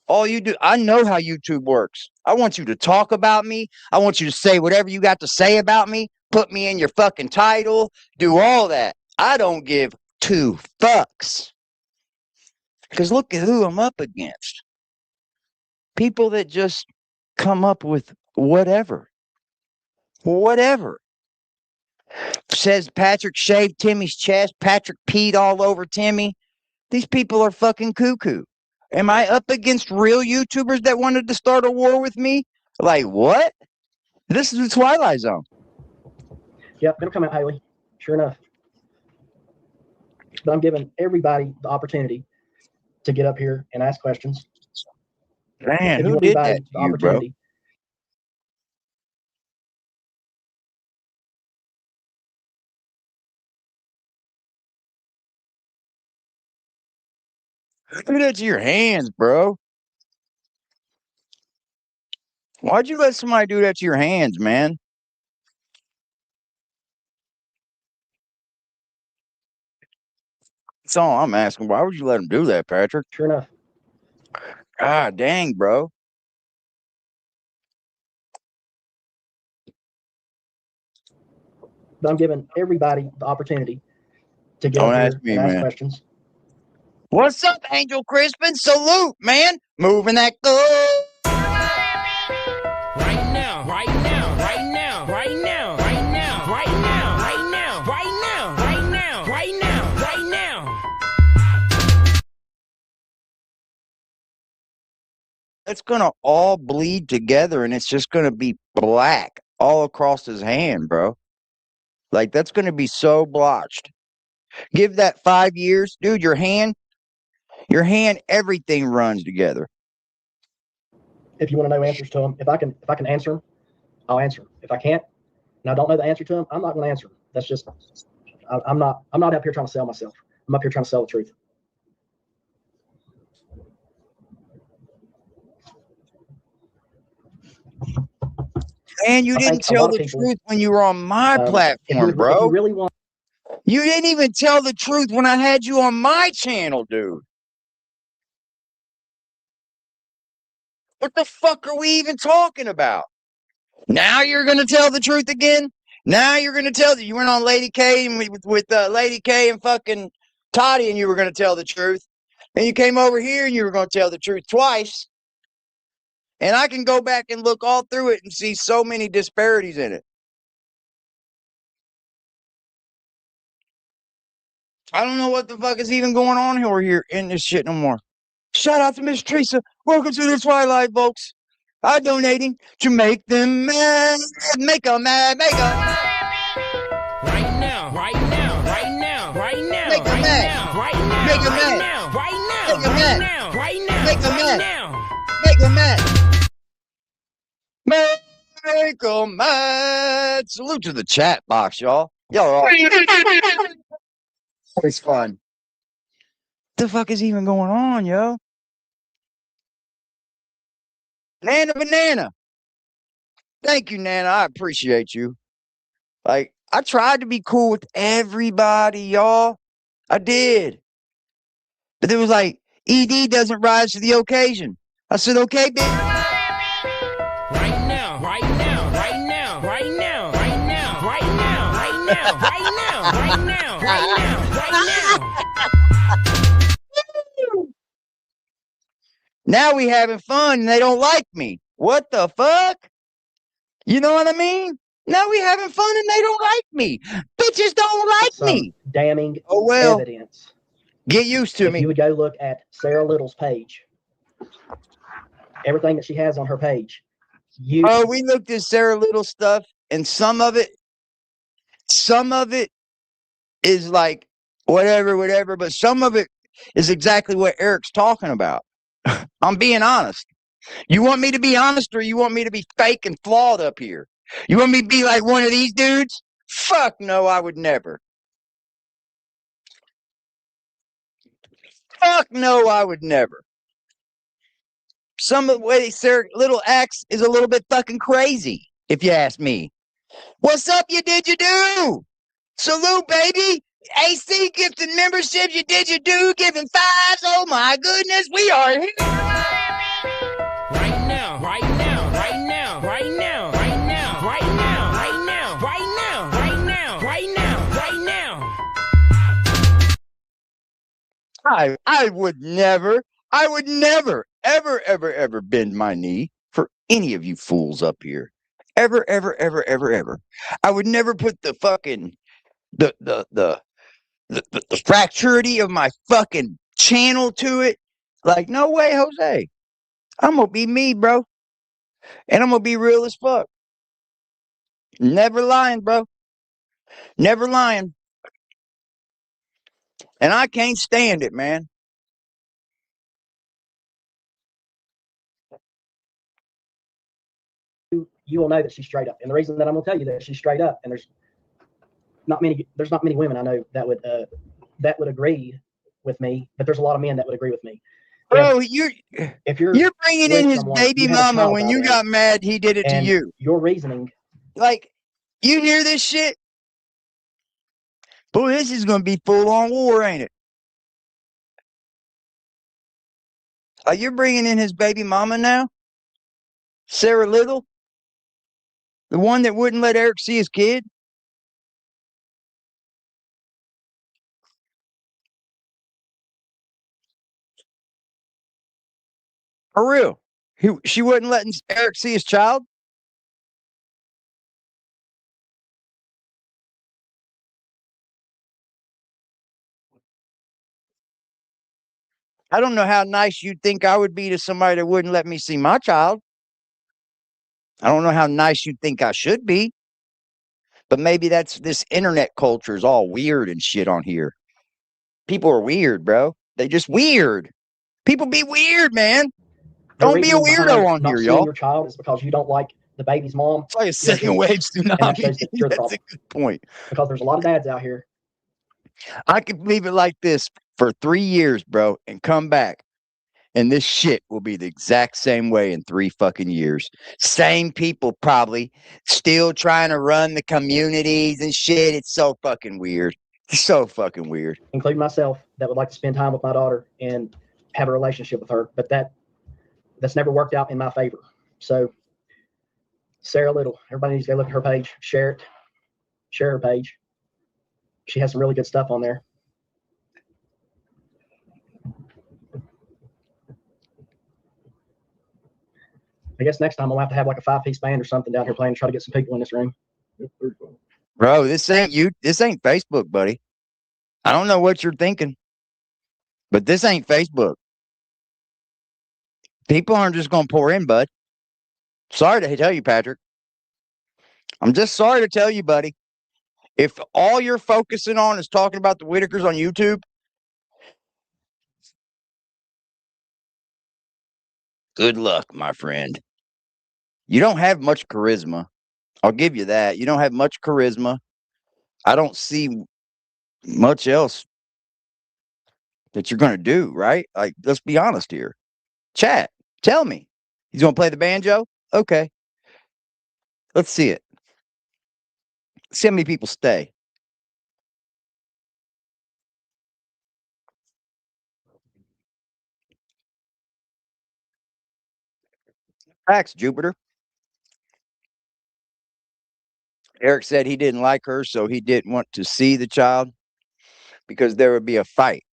All you do, I know how YouTube works. I want you to talk about me. I want you to say whatever you got to say about me. Put me in your fucking title. Do all that. I don't give two fucks. Because look at who I'm up against. People that just come up with whatever. Whatever. Says Patrick shaved Timmy's chest. Patrick peed all over Timmy. These people are fucking cuckoo. Am I up against real YouTubers that wanted to start a war with me? Like, what? This is the Twilight Zone. Yep, it'll come out, Haley. Sure enough. But I'm giving everybody the opportunity to get up here and ask questions. Man, If who want did anybody that the to you, bro? opportunity. Who did that to your hands, bro? Why'd you let somebody do that to your hands, man? That's all I'm asking. Why would you let him do that, Patrick? Sure enough. God dang, bro. But I'm giving everybody the opportunity to get Don't up here ask me, and ask man. questions. What's up, Angel Crispin? Salute, man. Moving that goal. Right now, right now, right now, right now, right now, right now, right now, right now, right now, right now, right now. It's going to all bleed together and it's just going to be black all across his hand, bro. Like, that's going to be so blotched. Give that 5 years. Dude, your hand, everything runs together. If you want to know answers to them, if I can answer them, I'll answer them. If I can't, and I don't know the answer to them, I'm not going to answer them. That's just, I'm not up here trying to sell myself. I'm up here trying to sell the truth. And you didn't tell the truth when you were on my platform, bro. If you really want, you didn't even tell the truth when I had you on my channel, dude. What the fuck are we even talking about? Now you're going to tell the truth again? Now you're going to tell that you went on Lady K and with Lady K and fucking Toddy and you were going to tell the truth. And you came over here and you were going to tell the truth twice. And I can go back and look all through it and see so many disparities in it. I don't know what the fuck is even going on over here in this shit no more. Shout out to Miss Teresa. Welcome to the Twilight, folks. I'm donating to make them mad. Make them mad. Make them Right now, right now, right now, right now, Make 'em right mad. now, right now, Make 'em right mad. now, right now, Make 'em right mad. now, right now, Make 'em right mad. now. Make them mad. Make them mad. Salute to the chat box, y'all. Y'all are always fun. What the fuck is even going on, yo? Nana Banana. Thank you, Nana. I appreciate you. Like, I tried to be cool with everybody, y'all. I did. But it was like, ED doesn't rise to the occasion. I said, okay, bitch. Right now, right now, right now, right now, right now, right now, right now, right now, right now, right now, right now. Now we having fun and they don't like me. What the fuck? You know what I mean? Now we having fun and they don't like me. Bitches don't like some me. damning Oh, well. evidence. Get used to If me. you would go look at Sarah Little's page, everything that she has on her page, Oh, we looked at Sarah Little stuff, and some of it is like whatever, but some of it is exactly what Eric's talking about. I'm being honest. You want me to be honest, or you want me to be fake and flawed up here? You want me to be like one of these dudes? Fuck no, I would never. Fuck no, I would never. Some of the way Sarah Little acts is a little bit fucking crazy, if you ask me. What's up, you did you do? Salute, baby. AC gifted membership, you did you do, giving fives. Oh my goodness, we are here. Right now, right now, right now, right now, right now, right now, right now, right now, right now, right now, right now. I would never, ever bend my knee for any of you fools up here. Ever. I would never put the fucking the fracturity of my fucking channel to it. Like, no way, Jose. I'm gonna be me, bro. And I'm gonna be real as fuck. Never lying, bro. Never lying. And I can't stand it, man. You will know that she's straight up. And the reason that I'm gonna tell you that she's straight up, and there's not many women I know that would agree with me, but there's a lot of men that would agree with me. Bro, If you're bringing in his baby mama when you got mad he did it to you. Your reasoning, like, you hear this shit? Boy, this is gonna be full on war, ain't it? You're bringing in his baby mama now, Sarah Little, the one that wouldn't let Eric see his kid. For real. She wasn't letting Eric see his child? I don't know how nice you'd think I would be to somebody that wouldn't let me see my child. I don't know how nice you'd think I should be. But maybe that's this internet culture is all weird and shit on here. People are weird, bro. They just weird. People be weird, man. Don't be a weirdo on here, y'all. Your child is because you don't like the baby's mom. It's like a second wave tsunami. That's a good point. Because there's a lot of dads out here. I could leave it like this for 3 years, bro, and come back. And this shit will be the exact same way in 3 fucking years. Same people probably still trying to run the communities and shit. It's so fucking weird. It's so fucking weird. Including myself, that would like to spend time with my daughter and have a relationship with her. But that's never worked out in my favor. So Sarah Little, everybody needs to go look at her page. Share it. Share her page. She has some really good stuff on there. I guess next time I'll have to have like a 5-piece band or something down here playing to try to get some people in this room. Bro, this ain't Facebook, buddy. I don't know what you're thinking, but this ain't Facebook. People aren't just going to pour in, bud. Sorry to tell you, Patrick. I'm just sorry to tell you, buddy. If all you're focusing on is talking about the Whittakers on YouTube, good luck, my friend. You don't have much charisma. I'll give you that. You don't have much charisma. I don't see much else that you're going to do, right? Like, let's be honest here. Chat, tell me. He's going to play the banjo? Okay. Let's see it. See how many people stay. Facts, Jupiter. Eric said he didn't like her, so he didn't want to see the child because there would be a fight.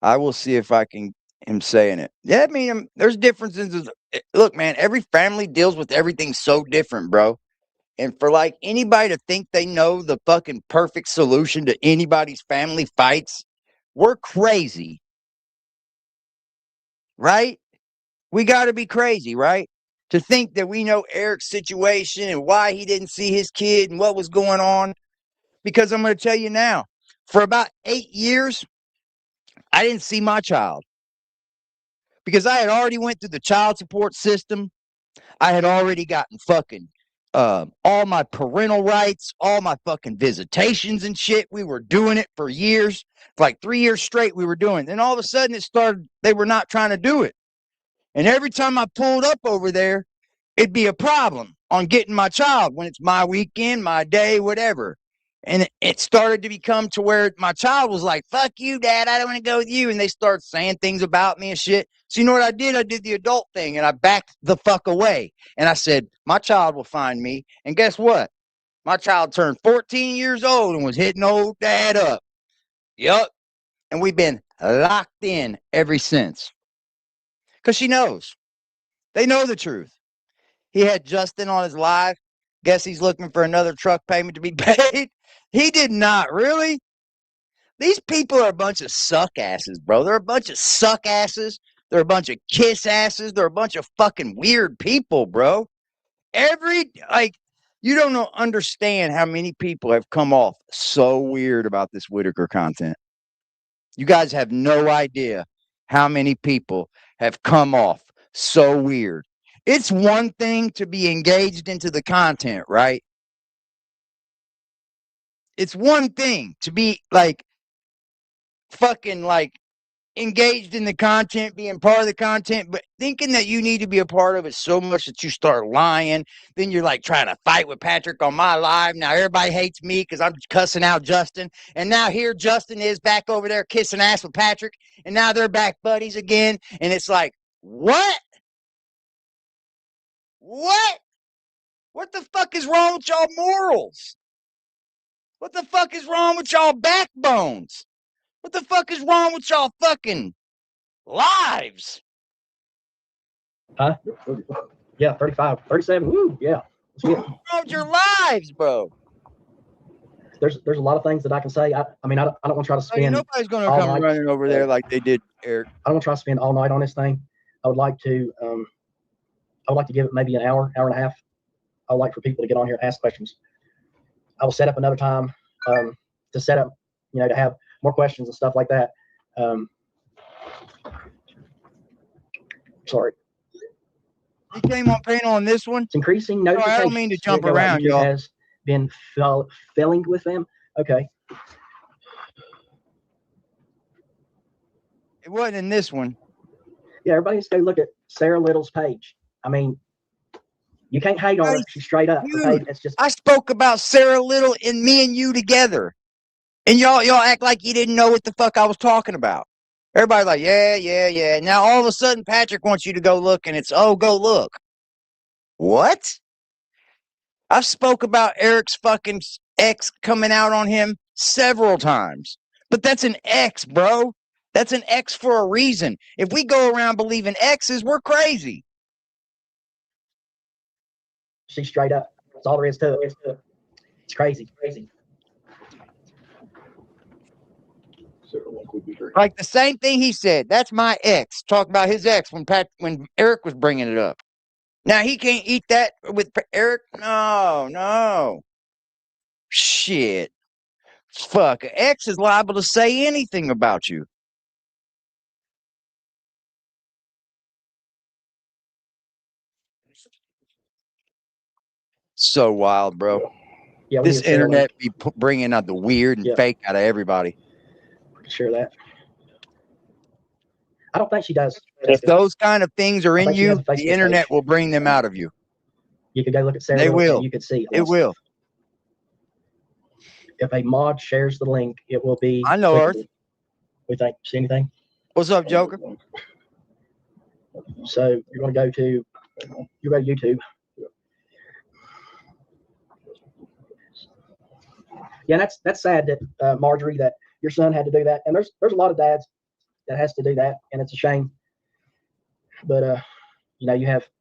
I will see if I can him saying it. Yeah, I mean, there's differences. Look, man, every family deals with everything so different, bro. And for like anybody to think they know the fucking perfect solution to anybody's family fights, we're crazy. Right? We got to be crazy, right? To think that we know Eric's situation and why he didn't see his kid and what was going on. Because I'm going to tell you now, for about 8 years, I didn't see my child. Because I had already went through the child support system. I had already gotten fucking all my parental rights, all my fucking visitations and shit. We were doing it for years. For like 3 years straight, we were doing it. Then all of a sudden it started, they were not trying to do it. And every time I pulled up over there, it'd be a problem on getting my child when it's my weekend, my day, whatever. And it started to become to where my child was like, fuck you, dad, I don't want to go with you. And they start saying things about me and shit. So you know what I did? I did the adult thing and I backed the fuck away. And I said, my child will find me. And guess what? My child turned 14 years old and was hitting old dad up. Yup. And we've been locked in ever since. Because she knows. They know the truth. He had Justin on his live. Guess he's looking for another truck payment to be paid. He did not. Really? These people are a bunch of suck asses, bro. They're a bunch of suck asses. They're a bunch of kiss asses. They're a bunch of fucking weird people, bro. You don't understand how many people have come off so weird about this Whittaker content. You guys have no idea how many people have come off so weird. It's one thing to be engaged into the content, right? It's one thing to be fucking engaged in the content, being part of the content, but thinking that you need to be a part of it so much that you start lying. Then you're trying to fight with Patrick on my live. Now everybody hates me because I'm cussing out Justin. And now here Justin is back over there kissing ass with Patrick. And now they're back buddies again. And it's like, what? What? What the fuck is wrong with y'all morals? What the fuck is wrong with y'all backbones? What the fuck is wrong with y'all fucking lives? Huh? Yeah, 35, 37. Woo, yeah. What's wrong with your lives, bro? There's a lot of things that I can say. I don't want to try to spend. Nobody's going to come running over there like they did Eric. I don't want to try to spend all night on this thing. I would like to give it maybe an hour, hour and a half. I would like for people to get on here and ask questions. I will set up another time to set up, to have more questions and stuff like that. Sorry. He came on panel on this one. It's increasing notifications. I don't mean to jump around, y'all. Has been failing with them. Okay. It wasn't in this one. Yeah, everybody needs to go look at Sarah Little's page. I mean, you can't hate on her. She's straight up. Dude, okay? It's just I spoke about Sarah Little and me and you together. And y'all act like you didn't know what the fuck I was talking about. Everybody's like, yeah. Now all of a sudden Patrick wants you to go look and it's, oh, go look. What? I've spoke about Eric's fucking ex coming out on him several times. But that's an ex, bro. That's an ex for a reason. If we go around believing exes, we're crazy. she's straight up. That's all there is to it. It's crazy. Like the same thing he said. That's my ex. Talk about his ex when Eric was bringing it up. Now he can't eat that with Eric. No. Shit. Fuck. An ex is liable to say anything about you. So wild, bro. Yeah, this internet be bringing out the weird and fake out of everybody. Share that. I don't think she does. If those kind of things are in you, the internet will bring them out of you. You could go look at Sarah. They will. You could see. It will. If a mod shares the link, it will be. I know, Earth. We think. See anything? What's up, Joker? So you're going to go to. You go to YouTube. Yeah, that's sad that Marjorie, that your son had to do that, and there's a lot of dads that has to do that, and it's a shame. But there's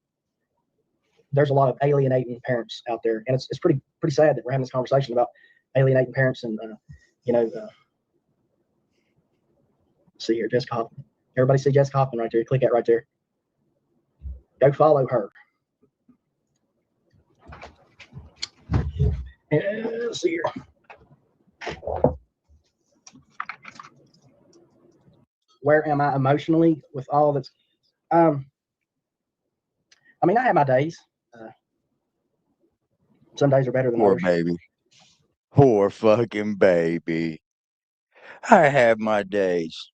a lot of alienating parents out there, and it's pretty sad that we're having this conversation about alienating parents. And see here, Jessica Hoffman. Everybody see Jessica Hoffman right there. Click that right there. Go follow her. And let's see here. Where am I emotionally with all that's? I mean, I have my days. Some days are better than others. Poor baby. Poor fucking baby. I have my days.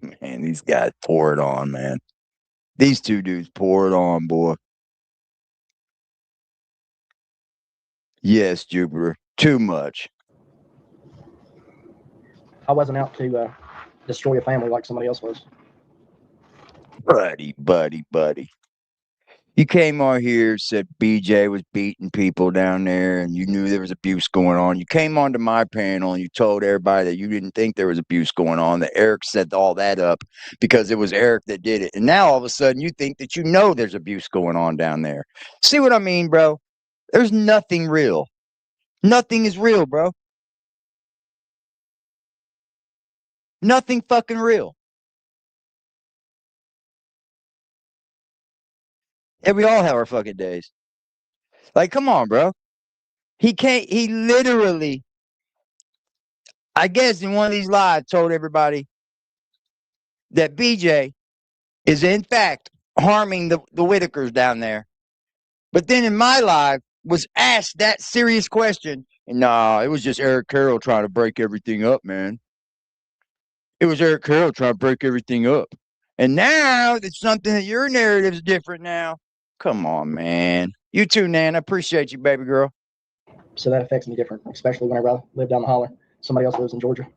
Man, these guys pour it on, man. These two dudes pour it on, boy. Yes, Jupiter. Too much. I wasn't out to destroy a family like somebody else was. Buddy. You came on here, said BJ was beating people down there, and you knew there was abuse going on. You came onto my panel and you told everybody that you didn't think there was abuse going on, that Eric set all that up because it was Eric that did it. And now all of a sudden you think that you know there's abuse going on down there. See what I mean, bro? There's nothing real. Nothing is real, bro. Nothing fucking real. And we all have our fucking days. Like, come on, bro. He literally, I guess in one of these lives, told everybody that BJ is in fact harming the Whittakers down there. But then in my live was asked that serious question. And nah, it was just Eric Carroll trying to break everything up, man. It was Eric Carroll trying to break everything up. And now it's something that your narrative's different now. Come on, man. You too, Nan. I appreciate you, baby girl. So that affects me different, especially whenever I live down the holler. Somebody else lives in Georgia.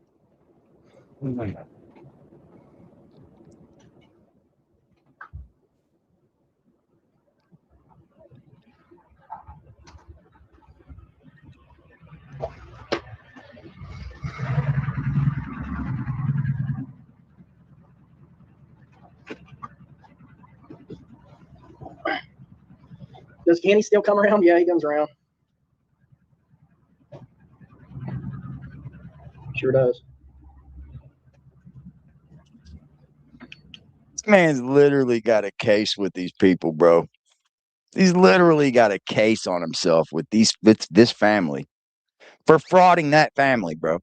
Does Kenny still come around? Yeah, he comes around. Sure does. This man's literally got a case with these people, bro. He's literally got a case on himself with this family for frauding that family, bro.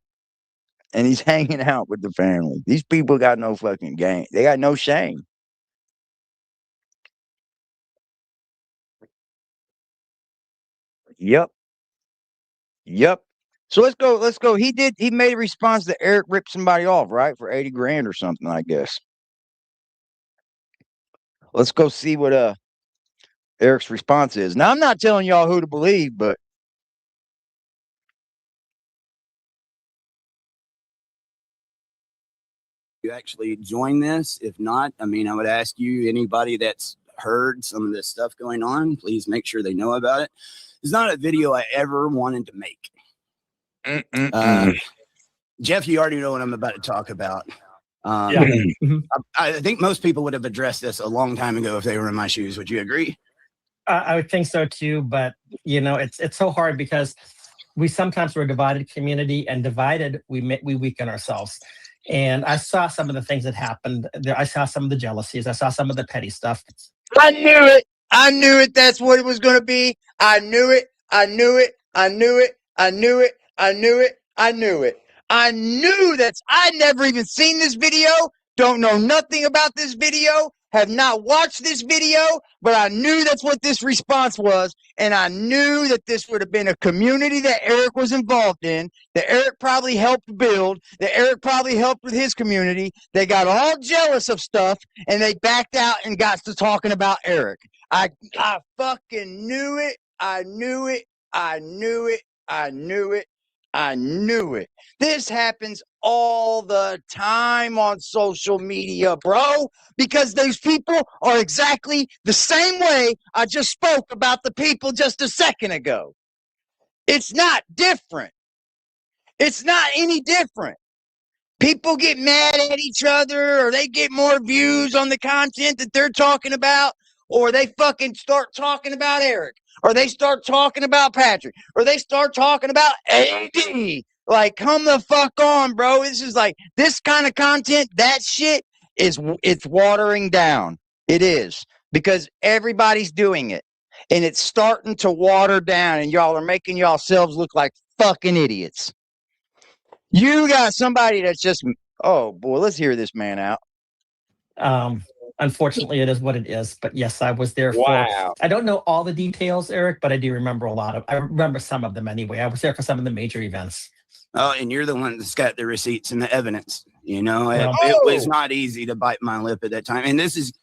And he's hanging out with the family. These people got no fucking game. They got no shame. Yep. So let's go. He made a response that Eric ripped somebody off, right? For 80 grand or something, I guess. Let's go see what Eric's response is. Now I'm not telling y'all who to believe, but you actually join this. If not, I mean, I would ask you, anybody that's heard some of this stuff going on, please make sure they know about it. It's not a video I ever wanted to make. Jeff, you already know what I'm about to talk about. I think most people would have addressed this a long time ago if they were in my shoes. Would you agree? I would think so too, but you know, it's so hard because we sometimes we're a divided community, and divided we weaken ourselves. And I saw some of the things that happened there. I saw some of the jealousies. I saw some of the petty stuff. I knew it. That's what it was going to be. I knew it. I knew that's. I never even seen this video. Don't know nothing about this video. Have not watched this video, but I knew that's what this response was. And I knew that this would have been a community that Eric was involved in, that Eric probably helped build, that Eric probably helped with his community. They got all jealous of stuff, and they backed out and got to talking about Eric. I fucking knew it. I knew it. This happens all the time on social media, bro, because those people are exactly the same way I just spoke about the people just a second ago. It's not different. It's not any different. People get mad at each other, or they get more views on the content that they're talking about, or they fucking start talking about Eric, or they start talking about Patrick, or they start talking about AD. Like, come the fuck on, bro. This is like, this kind of content, that shit it's watering down. It is, because everybody's doing it, and it's starting to water down, and y'all are making yourselves look like fucking idiots. You got somebody that's just, oh boy, let's hear this man out. Unfortunately, it is what it is. But yes, I was there Wow. I don't know all the details, Eric, but I do remember I remember some of them anyway. I was there for some of the major events. Oh, and you're the one that's got the receipts and the evidence. You know, it Oh. was not easy to bite my lip at that time. And this is,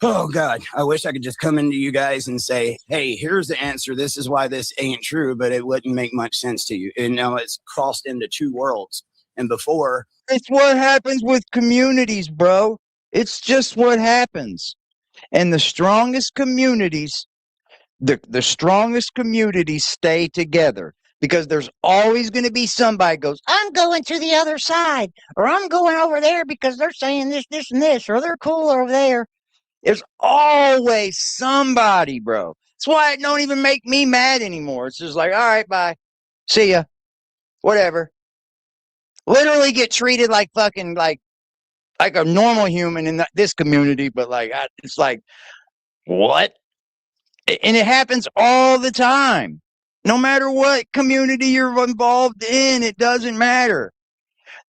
oh God, I wish I could just come into you guys and say, hey, here's the answer. This is why this ain't true, but it wouldn't make much sense to you. And now it's crossed into two worlds. And before, It's what happens with communities, bro. It's just what happens. And the strongest communities, the strongest communities stay together because there's always going to be somebody goes, I'm going to the other side, or I'm going over there because they're saying this, this, and this, or they're cool over there. There's always somebody, bro. That's why it don't even make me mad anymore. It's just like, all right, bye. See ya. Whatever. Literally get treated like fucking like a normal human in this community, but like it's like what? And it happens all the time. No matter what community you're involved in, it doesn't matter.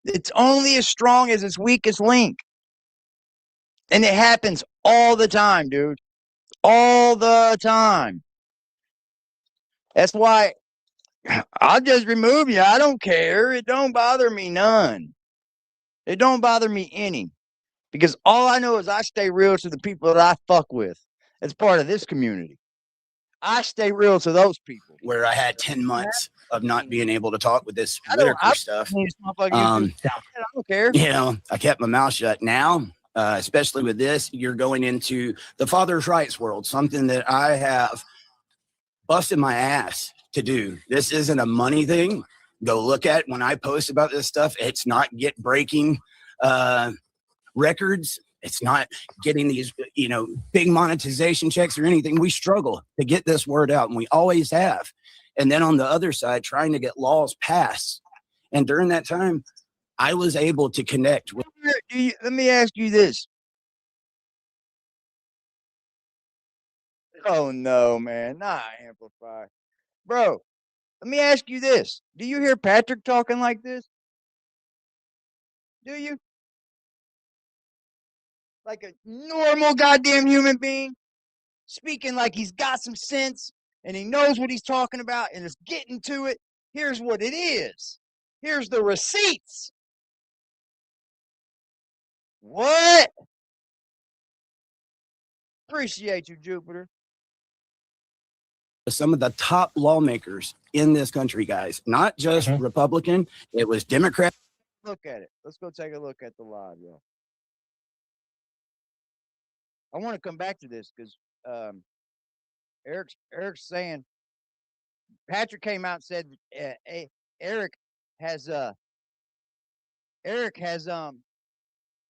It's only as strong as its weakest link. And it happens all the time, dude. All the time. That's why I'll just remove you. I don't care. It don't bother me none. It don't bother me any. Because all I know is I stay real to the people that I fuck with. As part of this community. I stay real to those people. Where I had 10 months of not being able to talk with this Whittaker stuff. I don't care. You know, I kept my mouth shut. Now, especially with this, you're going into the father's rights world, something that I have busted my ass to do. This isn't a money thing. Go look at when I post about this stuff. It's not get breaking records. It's not getting these, you know, big monetization checks or anything. We struggle to get this word out, and we always have. And then on the other side, trying to get laws passed. And during that time, I was able to connect with. Let me ask you this. Oh, no, man. Not amplify. Bro, let me ask you this. Do you hear Patrick talking like this? Do you? Like a normal goddamn human being? Speaking like he's got some sense and he knows what he's talking about and is getting to it. Here's what it is. Here's the receipts. What? Appreciate you, Jupiter. Some of the top lawmakers in this country, guys, not just Republican, it was Democrat. Look at it. Let's go take a look at the live, y'all. I want to come back to this because Eric's saying Patrick came out and said Eric has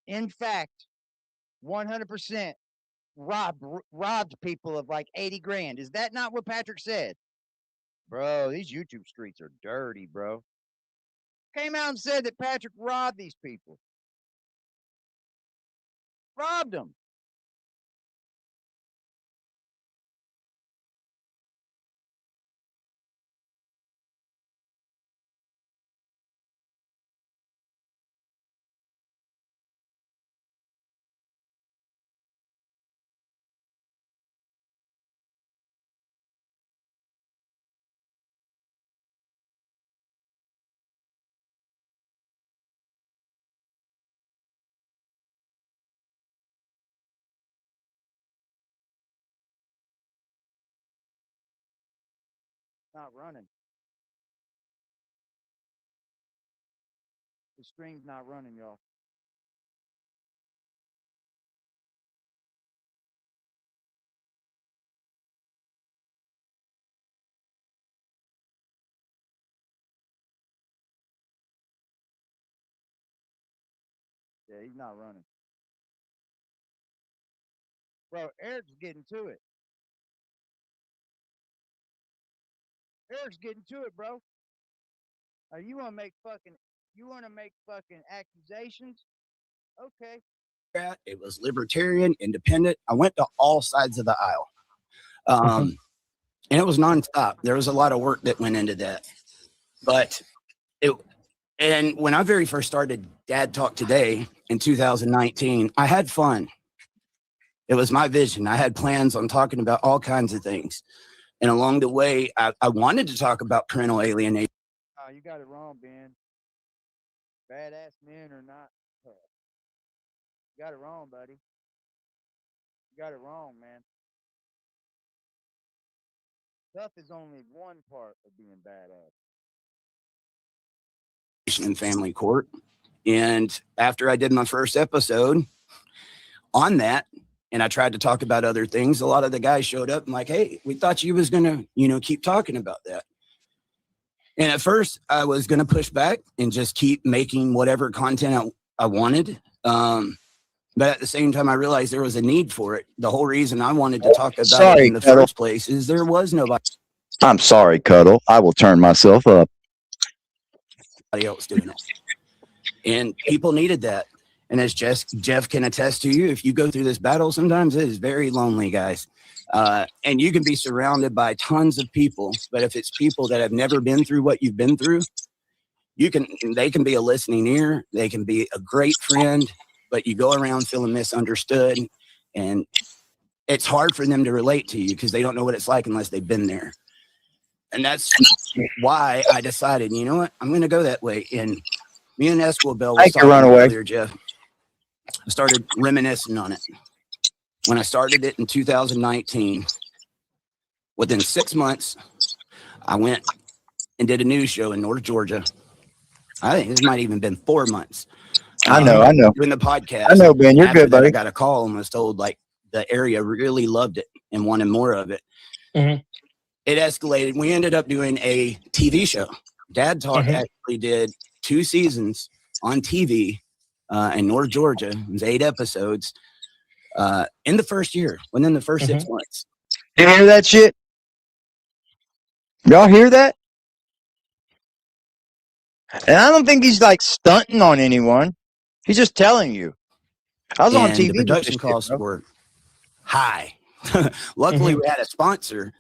in fact 100% robbed people of like 80 grand. Is that not what Patrick said? Bro, these YouTube streets are dirty, bro. Came out and said that Patrick robbed these people. Robbed them. Not running. The stream's not running, y'all. Yeah, he's not running. Bro, Eric's getting to it. Eric's getting to it, bro. You want to make fucking accusations? Okay. It was libertarian, independent. I went to all sides of the aisle. And it was nonstop. There was a lot of work that went into that. But and when I very first started Dad Talk Today in 2019, I had fun. It was my vision. I had plans on talking about all kinds of things. And along the way, I wanted to talk about parental alienation. Oh, you got it wrong, Ben. Badass men are not. You got it wrong, buddy. You got it wrong, man. Tough is only one part of being badass. In family court. And after I did my first episode on that, and I tried to talk about other things, a lot of the guys showed up and like, hey, we thought you was going to, you know, keep talking about that. And at first I was going to push back and just keep making whatever content I wanted. But at the same time, I realized there was a need for it. The whole reason I wanted to talk about it in the first place is there was nobody I'm sorry, Cuddle. I will turn myself up. else doing it. And people needed that. And as Jeff can attest to you, if you go through this battle, sometimes it is very lonely, guys. And you can be surrounded by tons of people, but if it's people that have never been through what you've been through, they can be a listening ear, they can be a great friend, but you go around feeling misunderstood, and it's hard for them to relate to you because they don't know what it's like unless they've been there. And that's why I decided, you know what, I'm going to go that way. And me and Esquibel was talking earlier, Jeff. I started reminiscing on it. When I started it in 2019, within 6 months, I went and did a news show in North Georgia. I think this might even been 4 months. I know. Doing the podcast. I know, Ben. You're good, buddy. I got a call and was told like the area really loved it and wanted more of it. Mm-hmm. It escalated. We ended up doing a TV show. Dad Talk actually did 2 seasons on TV in North Georgia. It was 8 episodes in the first year, within the first 6 months. You hear that shit? Y'all hear that? And I don't think he's like stunting on anyone. He's just telling you. I was on TV. The production costs were high. Luckily, we had a sponsor.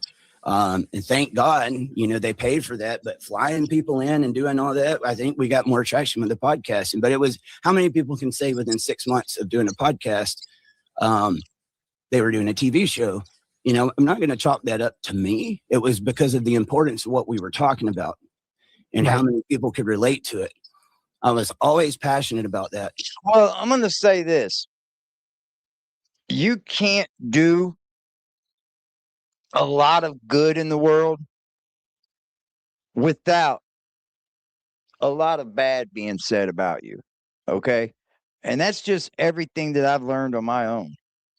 And thank God, you know, they paid for that, but flying people in and doing all that, I think we got more traction with the podcasting. But it was, how many people can say within 6 months of doing a podcast, they were doing a TV show? You know, I'm not going to chalk that up to me. It was because of the importance of what we were talking about and how many people could relate to it. I was always passionate about that. Well, I'm going to say this. You can't do a lot of good in the world without a lot of bad being said about you. Okay. And that's just everything that I've learned on my own.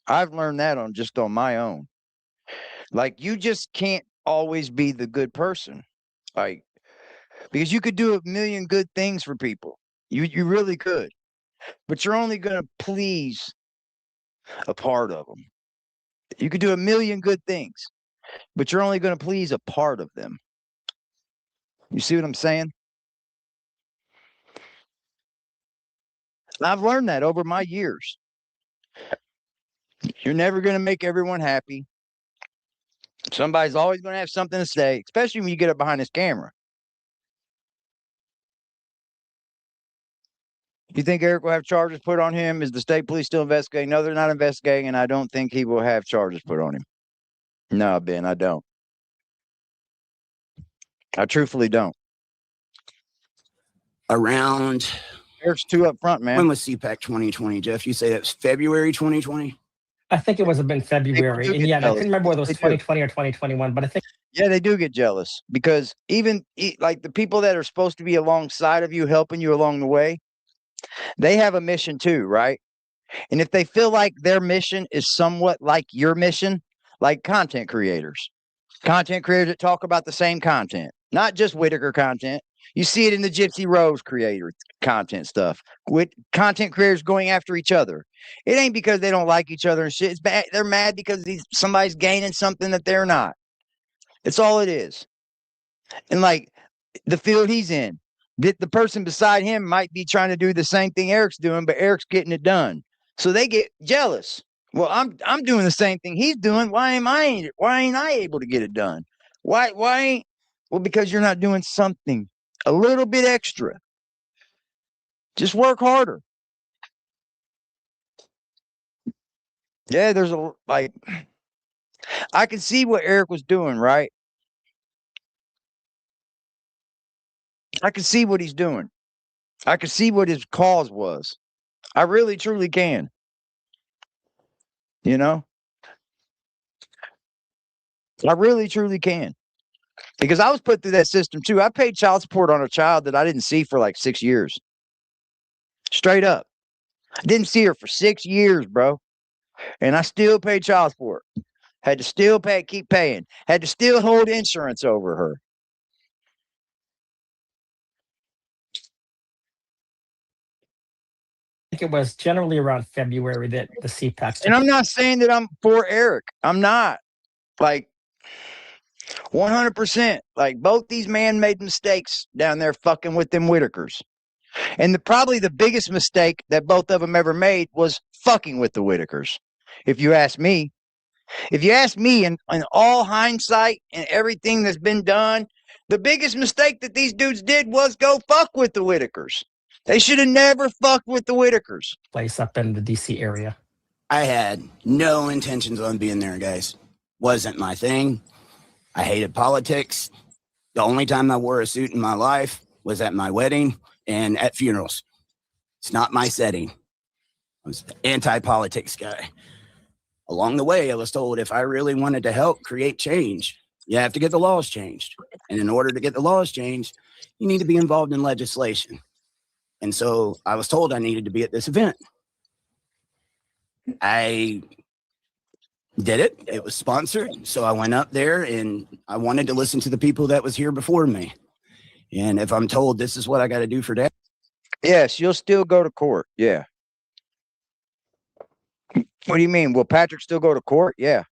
I've learned that on my own. Like, you just can't always be the good person. Like, because you could do a million good things for people. You really could. But you're only going to please a part of them. You could do a million good things, but you're only going to please a part of them. You see what I'm saying? And I've learned that over my years. You're never going to make everyone happy. Somebody's always going to have something to say, especially when you get up behind this camera. You think Eric will have charges put on him? Is the state police still investigating? No, they're not investigating, and I don't think he will have charges put on him. No, Ben, I don't. I truthfully don't. Around, Eric's too up front, man. when was CPAC 2020, Jeff? You say that's February 2020? I think it was been February. And yeah, I couldn't remember whether it was 2020 or 2021, but I think. Yeah, they do get jealous because even like the people that are supposed to be alongside of you, helping you along the way, they have a mission too, right? And if they feel like their mission is somewhat like your mission, like content creators that talk about the same content, not just Whittaker content. You see it in the Gypsy Rose creator content stuff with content creators going after each other. It ain't because they don't like each other and shit. It's bad. They're mad because somebody's gaining something that they're not. It's all it is. And like the field he's in, the person beside him might be trying to do the same thing Eric's doing, but Eric's getting it done. So they get jealous. Well, I'm doing the same thing he's doing. Why ain't I able to get it done? Why ain't? Well, because you're not doing something a little bit extra. Just work harder. Yeah, there's I can see what Eric was doing, right? I can see what he's doing. I can see what his cause was. I really, truly can. You know? I really, truly can. Because I was put through that system too. I paid child support on a child that I didn't see for like 6 years. Straight up. I didn't see her for 6 years, bro. and I still pay child support. Had to still pay, keep paying. Had to still hold insurance over her. think it was generally around February that the CPACs. And I'm not saying that I'm for Eric. I'm not. Like 100%. Like both these men made mistakes down there fucking with them Whittakers. And probably the biggest mistake that both of them ever made was fucking with the Whittakers. If you ask me, in all hindsight and everything that's been done, the biggest mistake that these dudes did was go fuck with the Whittakers. They should have never fucked with the Whittakers. Place up in the DC area. I had no intentions on being there, guys. Wasn't my thing. I hated politics. The only time I wore a suit in my life was at my wedding and at funerals. It's not my setting. I was the anti-politics guy. Along the way, I was told if I really wanted to help create change, you have to get the laws changed. And in order to get the laws changed, you need to be involved in legislation. And so I was told I needed to be at this event. I did it. It was sponsored. So I went up there and I wanted to listen to the people that was here before me. And if I'm told this is what I got to do for that. Yes, you'll still go to court. Yeah. What do you mean? Will Patrick still go to court? Yeah.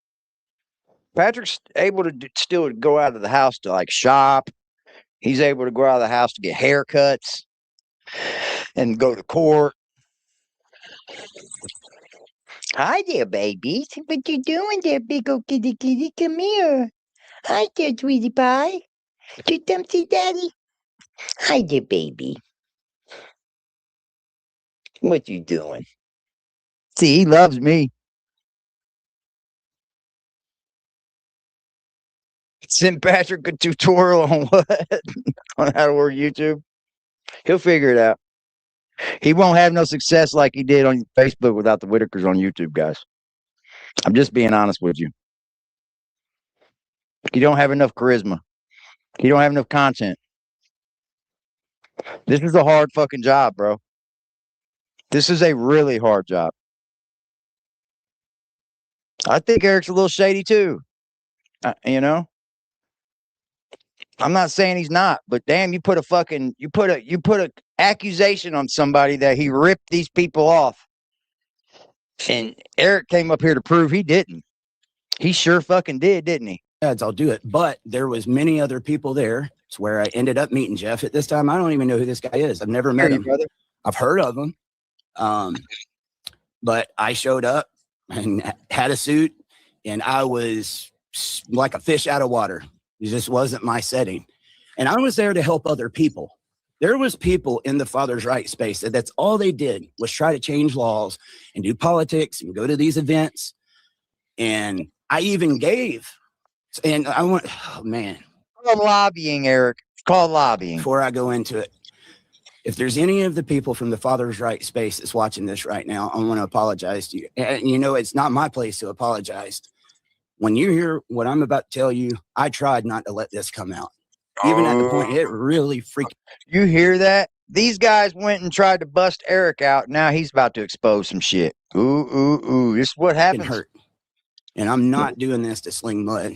Patrick's able to still go out of the house to like shop. He's able to go out of the house to get haircuts and go to court. Hi there, babies. What you doing there, big old kitty kitty? Come here. Hi there, sweetie pie. You come see daddy? Hi there, baby. What you doing? See, he loves me. Send Patrick a tutorial on what? On how to work YouTube. He'll figure it out. He won't have no success like he did on Facebook without the Whittakers on YouTube, guys. I'm just being honest with you. You don't have enough charisma. You don't have enough content. This is a hard fucking job, bro. This is a really hard job. I think Eric's a little shady too. You know? I'm not saying he's not, but damn, you put a accusation on somebody that he ripped these people off. And Eric came up here to prove he didn't. He sure fucking did, didn't he? Yes, I'll do it. But there was many other people there. It's where I ended up meeting Jeff. At this time, I don't even know who this guy is. I've never met him. Brother. I've heard of him. But I showed up and had a suit, and I was like a fish out of water. It just wasn't my setting. And I was there to help other people. There was people in the Father's Right space that's all they did was try to change laws and do politics and go to these events. And I even gave. And I went, oh, man. It's called lobbying, Eric. It's called lobbying. Before I go into it, if there's any of the people from the Father's Right space that's watching this right now, I want to apologize to you. And you know, it's not my place to apologize. When you hear what I'm about to tell you, I tried not to let this come out. Even at the point, it really freaked. You hear that? These guys went and tried to bust Eric out. Now he's about to expose some shit. Ooh. This is what happens. Hurt. And I'm not doing this to sling mud.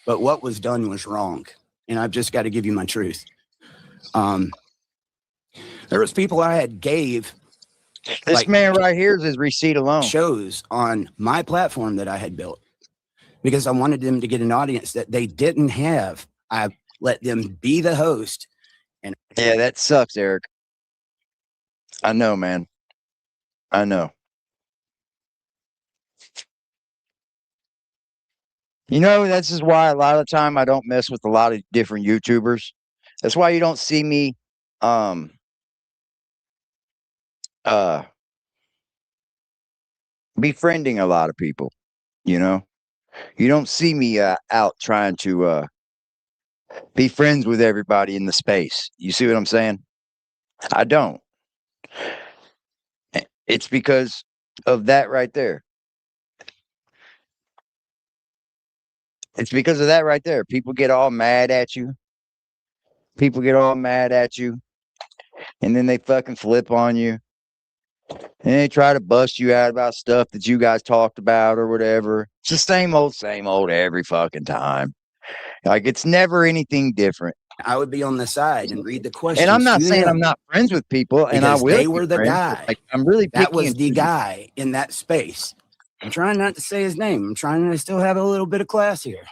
But what was done was wrong. And I've just got to give you my truth. There was people I had gave. This like, man right here is his receipt alone. Shows on my platform that I had built. Because I wanted them to get an audience that they didn't have. I let them be the host. And yeah, that sucks, Eric. I know, man. I know. You know, this is why a lot of the time I don't mess with a lot of different YouTubers. That's why you don't see me befriending a lot of people, you know? You don't see me out trying to be friends with everybody in the space. You see what I'm saying? I don't. It's because of that right there. It's because of that right there. People get all mad at you. And then they fucking flip on you. And they try to bust you out about stuff that you guys talked about or whatever. It's the same old every fucking time. Like, it's never anything different. I would be on the side and read the questions. And I'm not to saying them I'm not friends with people, and I because will. they were the friends, guy. like, I'm really picky. That was the guy in that space. I'm trying not to say his name. I'm trying to still have a little bit of class here.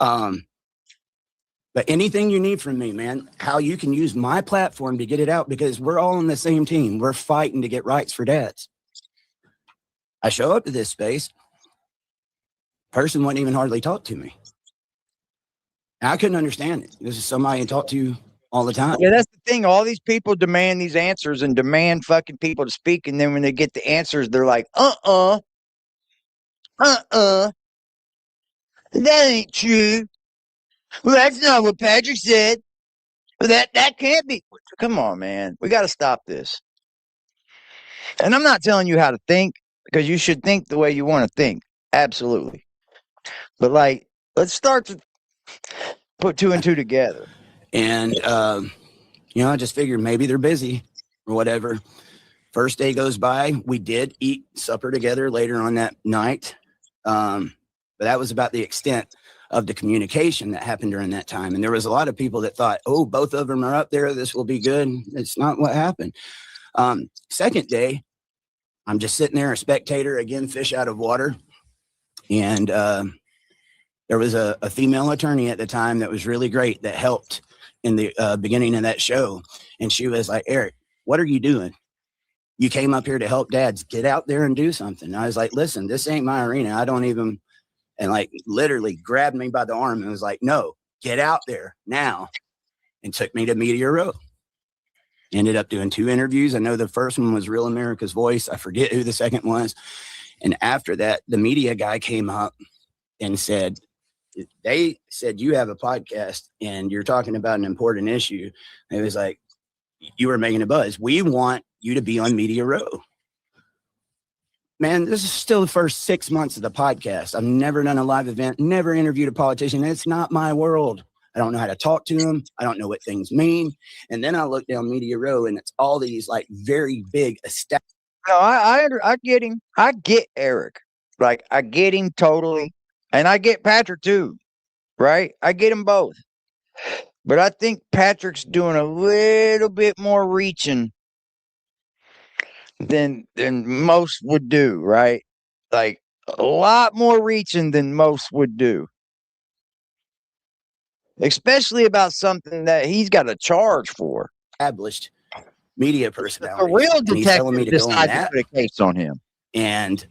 But anything you need from me, man, how you can use my platform to get it out, because we're all on the same team. We're fighting to get rights for dads. I show up to this space. Person wouldn't even hardly talk to me. And I couldn't understand it. This is somebody I talk to all the time. Yeah, that's the thing. All these people demand these answers and demand fucking people to speak. And then when they get the answers, they're like, that ain't true. Well, that's not what Patrick said. Well, that can't be. Come on, man. We got to stop this. And I'm not telling you how to think, because you should think the way you want to think. Absolutely. But, like, let's start to put two and two together. And, I just figured maybe they're busy or whatever. First day goes by. We did eat supper together later on that night. But that was about the extent of the communication that happened during that time. And there was a lot of people that thought, oh, both of them are up there. This will be good. It's not what happened. Second day, I'm just sitting there, a spectator, again, fish out of water. And there was a female attorney at the time that was really great, that helped in the beginning of that show. And she was like, Eric, what are you doing? You came up here to help dads. Get out there and do something. And I was like, listen, this ain't my arena. I don't even, and like literally grabbed me by the arm and was like, no, get out there now. And took me to Media Row. Ended up doing 2 interviews. I know the first one was Real America's Voice. I forget who the second was. And after that, the media guy came up and said, they said, you have a podcast and you're talking about an important issue. And it was like, you were making a buzz. We want you to be on Media Row. Man, this is still the first 6 months of the podcast. I've never done a live event, never interviewed a politician. It's not my world. I don't know how to talk to them. I don't know what things mean. And then I look down Media Row and it's all these like very big established. No, I get him. I get Eric. Like, I get him totally. And I get Patrick too, right? I get them both. But I think Patrick's doing a little bit more reaching than most would do, right? Like, a lot more reaching than most would do. Especially about something that he's got a charge for. Established media personality. A real detective decided to put a case on him. And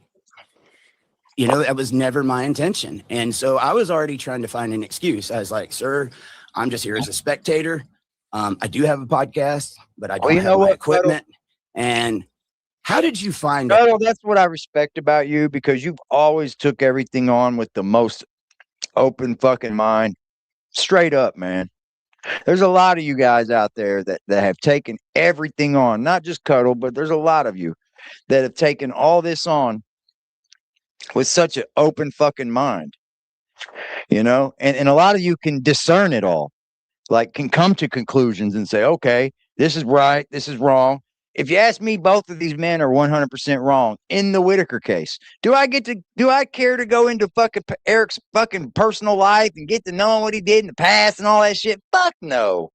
that was never my intention. And so I was already trying to find an excuse. I was like, sir, I'm just here as a spectator. I do have a podcast, but I don't have my equipment. And how did you find out? Well, that's what I respect about you, because you've always took everything on with the most open fucking mind. Straight up, man. There's a lot of you guys out there that have taken everything on, not just Cuddle, but there's a lot of you that have taken all this on with such an open fucking mind, and a lot of you can discern it all, like can come to conclusions and say, okay, this is right, this is wrong. If you ask me, both of these men are 100% wrong in the Whittaker case. Do I care to go into fucking Eric's fucking personal life and get to know what he did in the past and all that shit? Fuck no.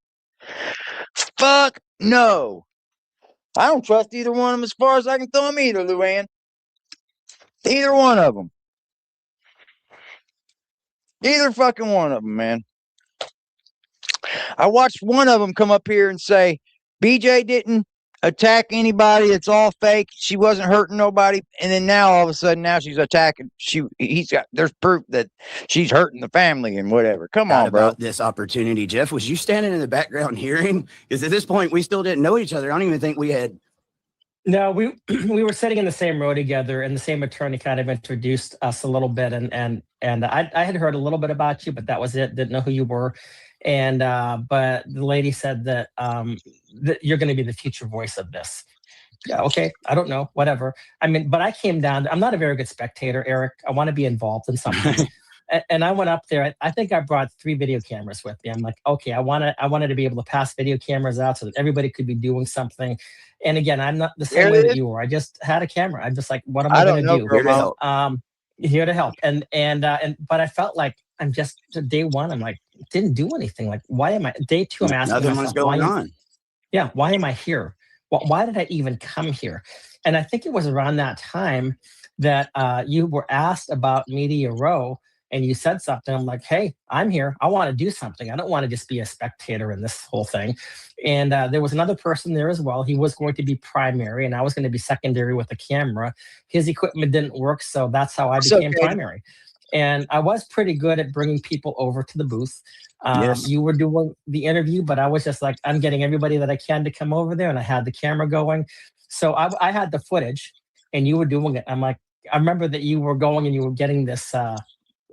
Fuck no. I don't trust either one of them as far as I can throw them either, Luann. Either one of them. Either fucking one of them, man. I watched one of them come up here and say, BJ didn't attack anybody. It's all fake. She wasn't hurting nobody. And then now all of a sudden now she's attacking. There's proof that she's hurting the family and whatever. Come on, bro. About this opportunity, Jeff, was you standing in the background hearing? Because at this point we still didn't know each other. I don't even think we had. No, we were sitting in the same row together, and the same attorney kind of introduced us a little bit, and I had heard a little bit about you, but that was it. Didn't know who you were. And but the lady said that that you're going to be the future voice of this. Yeah, okay. I don't know, whatever. I mean, but I came down. I'm not a very good spectator, Eric. I want to be involved in something. And I went up there. I think I brought 3 video cameras with me. I'm like, okay, I wanted to be able to pass video cameras out so that everybody could be doing something. And again, I'm not the same There way it that is. you were. I just had a camera. I'm just like, what am I I don't going to know, do? girl Here to mama. help. Here to help. But I felt like I'm just day one. I'm like, didn't do anything. Like, why am I day 2? I'm asking Nothing was myself, going on. why am I here? Why did I even come here? And I think it was around that time that you were asked about Media Row, and you said something. I'm like, hey, I'm here. I want to do something. I don't want to just be a spectator in this whole thing. And there was another person there as well. He was going to be primary, and I was going to be secondary with the camera. His equipment didn't work, so that's how I became primary. And I was pretty good at bringing people over to the booth. Yes. You were doing the interview, but I was just like, I'm getting everybody that I can to come over there, and I had the camera going. So I had the footage, and you were doing it. I'm like, I remember that you were going and you were getting this.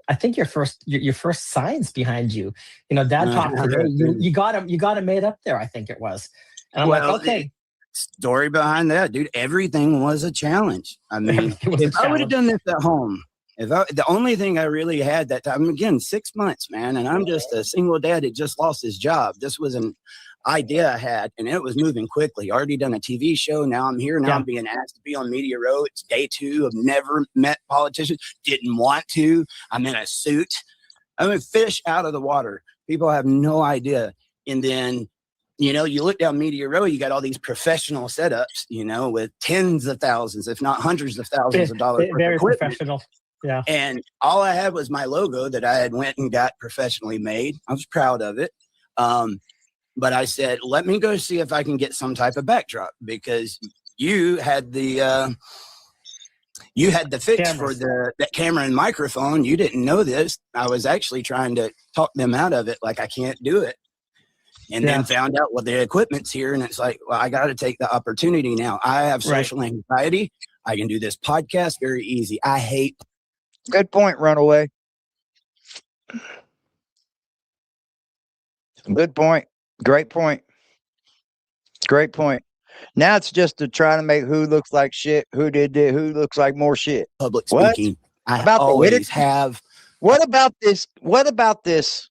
I think your first signs behind you. You know, Dad talked today. You got him made up there. I think it was. And I'm like, okay. Story behind that, dude. Everything was a challenge. I mean, if I would have done this at home, the only thing I really had that time, again, 6 months, man, and I'm just a single dad that just lost his job. This was an idea I had, and it was moving quickly. Already done a TV show. Now I'm here. Now I'm being asked to be on Media Row. It's day 2. I've never met politicians. Didn't want to. I'm in a suit. I'm a fish out of the water. People have no idea. And then, you know, you look down Media Row, you got all these professional setups, you know, with tens of thousands, if not hundreds of thousands of dollars. Very professional. Yeah. And all I had was my logo that I had went and got professionally made. I was proud of it. But I said, let me go see if I can get some type of backdrop, because you had the fix for that camera and microphone. You didn't know this. I was actually trying to talk them out of it. Like, I can't do it. And then found out, well, the equipment's here. And it's like, well, I got to take the opportunity now. I have social anxiety. I can do this podcast very easy. I hate. Good point, Runaway. Good point. Great point. Great point. Now it's just to try to make who looks like shit, who looks like more shit. Public speaking. What? I about always have. What about this? What about this?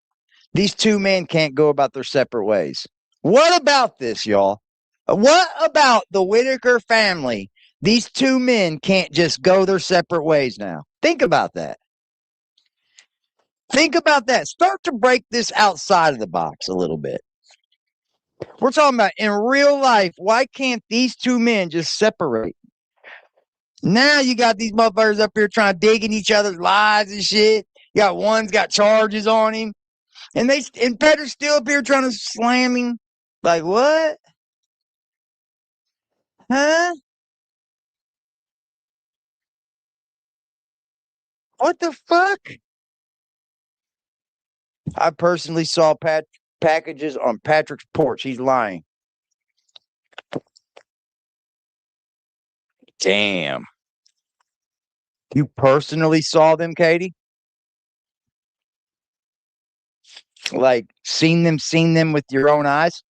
These 2 men can't go about their separate ways. What about this, y'all? What about the Whittaker family? These 2 men can't just go their separate ways now. Think about that. Think about that. Start to break this outside of the box a little bit. We're talking about in real life. Why can't these 2 men just separate? Now you got these motherfuckers up here trying to dig in each other's lives and shit. You got one's got charges on him. And Peter's still up here trying to slam him. Like, what? Huh? What the fuck? I personally saw packages on Patrick's porch. He's lying. Damn. You personally saw them, Katie? Like, seen them with your own eyes?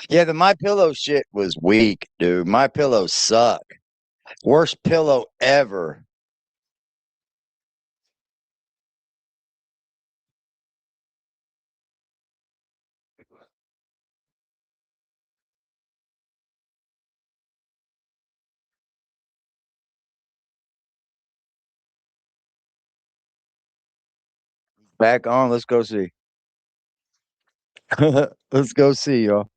Yeah, the My Pillow shit was weak, dude. My Pillow suck. Worst pillow ever. Back on. Let's go see. Let's go see, y'all.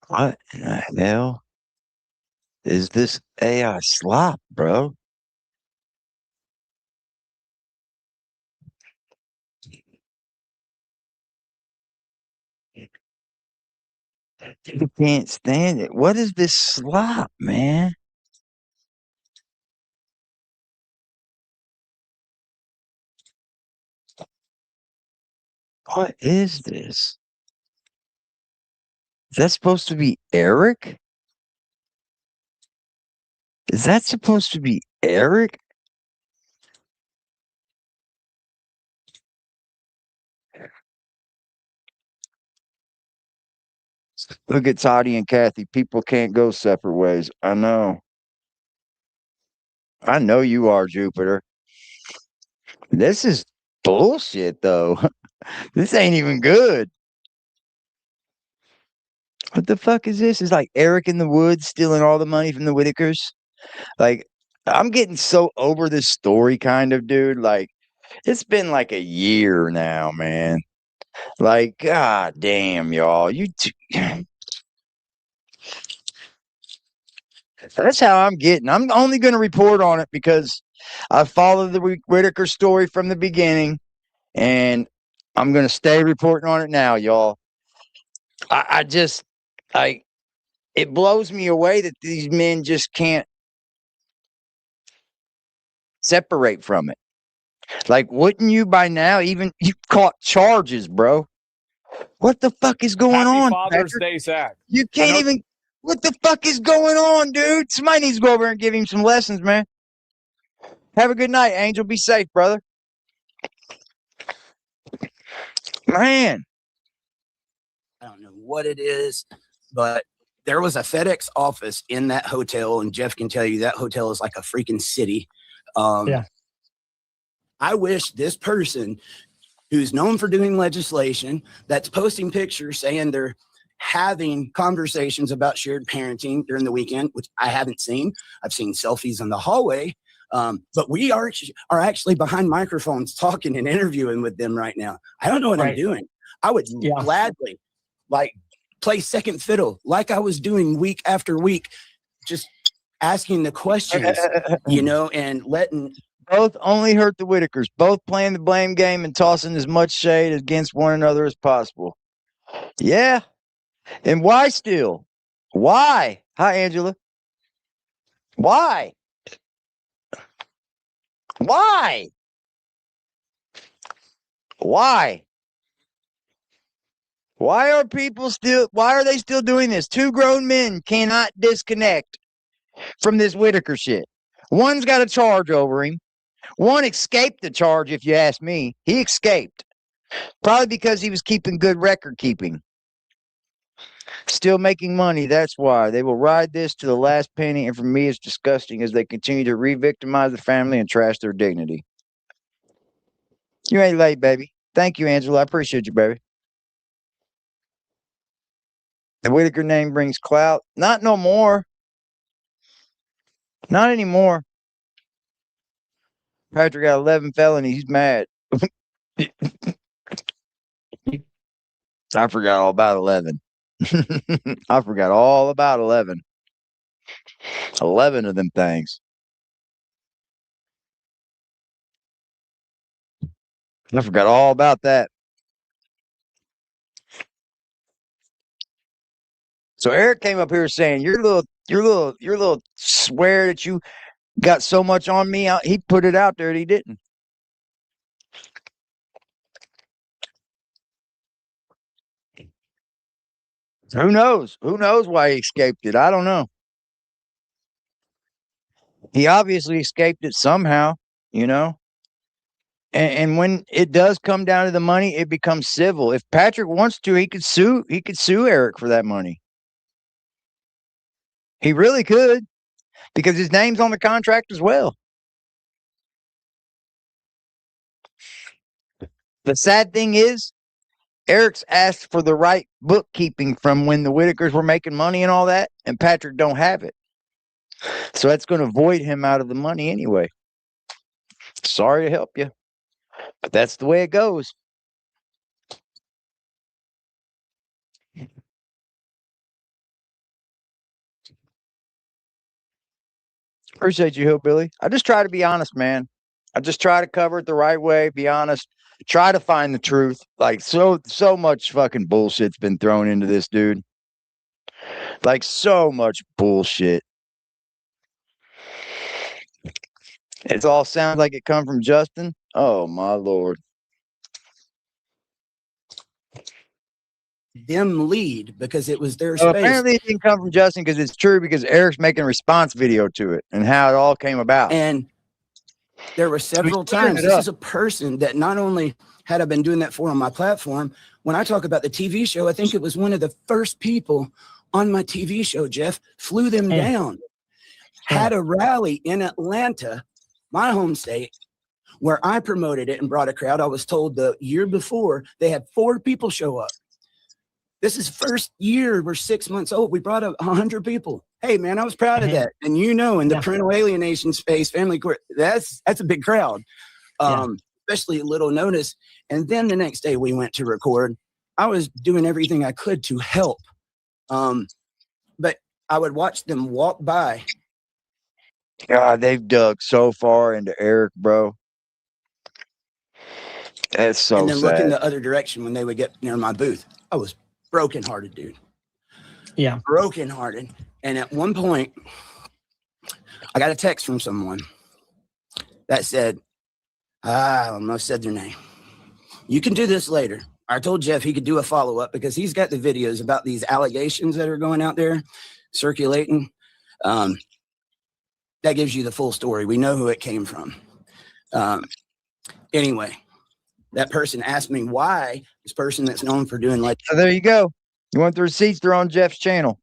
What in the hell is this AI slop, bro? You can't stand it. What is this slop, man? What is this? Is that supposed to be Eric? Is that supposed to be Eric? Look at Toddy and Kathy. People can't go separate ways. I know. I know you are, Jupiter. This is bullshit, though. This ain't even good. What the fuck is this? It's like Eric in the woods stealing all the money from the Whittakers. Like, I'm getting so over this story, kind of, dude. Like, it's been like a year now, man. Like, god damn, y'all. That's how I'm getting. I'm only going to report on it because I followed the Whittaker story from the beginning, and I'm going to stay reporting on it now, y'all. I just, it blows me away that these men just can't separate from it. Like, wouldn't you by now even you caught charges, bro? What the fuck is going Happy on, Father's Patrick? Day, Zach. You can't even. What the fuck is going on, dude? Somebody needs to go over and give him some lessons, man. Have a good night, Angel. Be safe, brother. Man. I don't know what it is, but there was a FedEx office in that hotel, and Jeff can tell you that hotel is like a freaking city. Yeah. I wish this person who's known for doing legislation, that's posting pictures saying they're having conversations about shared parenting during the weekend, which I haven't seen. I've seen selfies in the hallway. But we are actually behind microphones talking and interviewing with them right now. I don't know what I'm doing. I would gladly play second fiddle like I was doing week after week, just asking the questions, and letting. Both only hurt the Whittakers, both playing the blame game and tossing as much shade against one another as possible. Yeah. And why still? Why? Hi, Angela. Why? Why? Why? Why are they still doing this? Two grown men cannot disconnect from this Whittaker shit. One's got a charge over him. One escaped the charge, if you ask me. He escaped. Probably because he was keeping good record keeping. Still making money, that's why. They will ride this to the last penny, and for me it's disgusting as they continue to re-victimize the family and trash their dignity. You ain't late, baby. Thank you, Angela. I appreciate you, baby. The Whittaker name brings clout. Not no more. Not anymore. Patrick got 11 felonies. He's mad. I forgot all about 11. I forgot all about 11. 11 of them things. I forgot all about that. So Eric came up here saying, your little swear that you got so much on me. He put it out there and he didn't. Who knows? Who knows why he escaped it? I don't know. He obviously escaped it somehow, And when it does come down to the money, it becomes civil. If Patrick wants to, he could sue Eric for that money. He really could, because his name's on the contract as well. The sad thing is, Eric's asked for the right bookkeeping from when the Whittakers were making money and all that, and Patrick don't have it. So that's going to void him out of the money anyway. Sorry to help you, but that's the way it goes. Appreciate you, Hillbilly. I just try to be honest, man. I just try to cover it the right way, be honest, try to find the truth. Like so much fucking bullshit's been thrown into this, dude. Like so much bullshit. It all sounds like it come from Justin. Oh my lord. Them lead because it was their Well, space. apparently it didn't come from Justin because it's true because Eric's making a response video to it and how it all came about. And there were several times. This is a person that not only had I been doing that for on my platform, when I talk about the TV show, I think it was one of the first people on my TV show, Jeff, flew them down, had a rally in Atlanta, my home state, where I promoted it and brought a crowd. I was told the year before they had 4 people show up. This is first year. We're 6 months old. We brought 100 people. Hey, man, I was proud of that. And in the parental alienation space, family court, that's a big crowd, especially little notice. And then the next day we went to record. I was doing everything I could to help. But I would watch them walk by. God, they've dug so far into Eric, bro. That's so sad. And then look in the other direction when they would get near my booth. I was brokenhearted, dude. Yeah. Brokenhearted. And at one point, I got a text from someone that said, I almost said their name. You can do this later. I told Jeff he could do a follow-up because he's got the videos about these allegations that are going out there circulating. That gives you the full story. We know who it came from. Anyway, that person asked me why this person that's known for doing like. So there you go. You want the receipts? They're on Jeff's channel.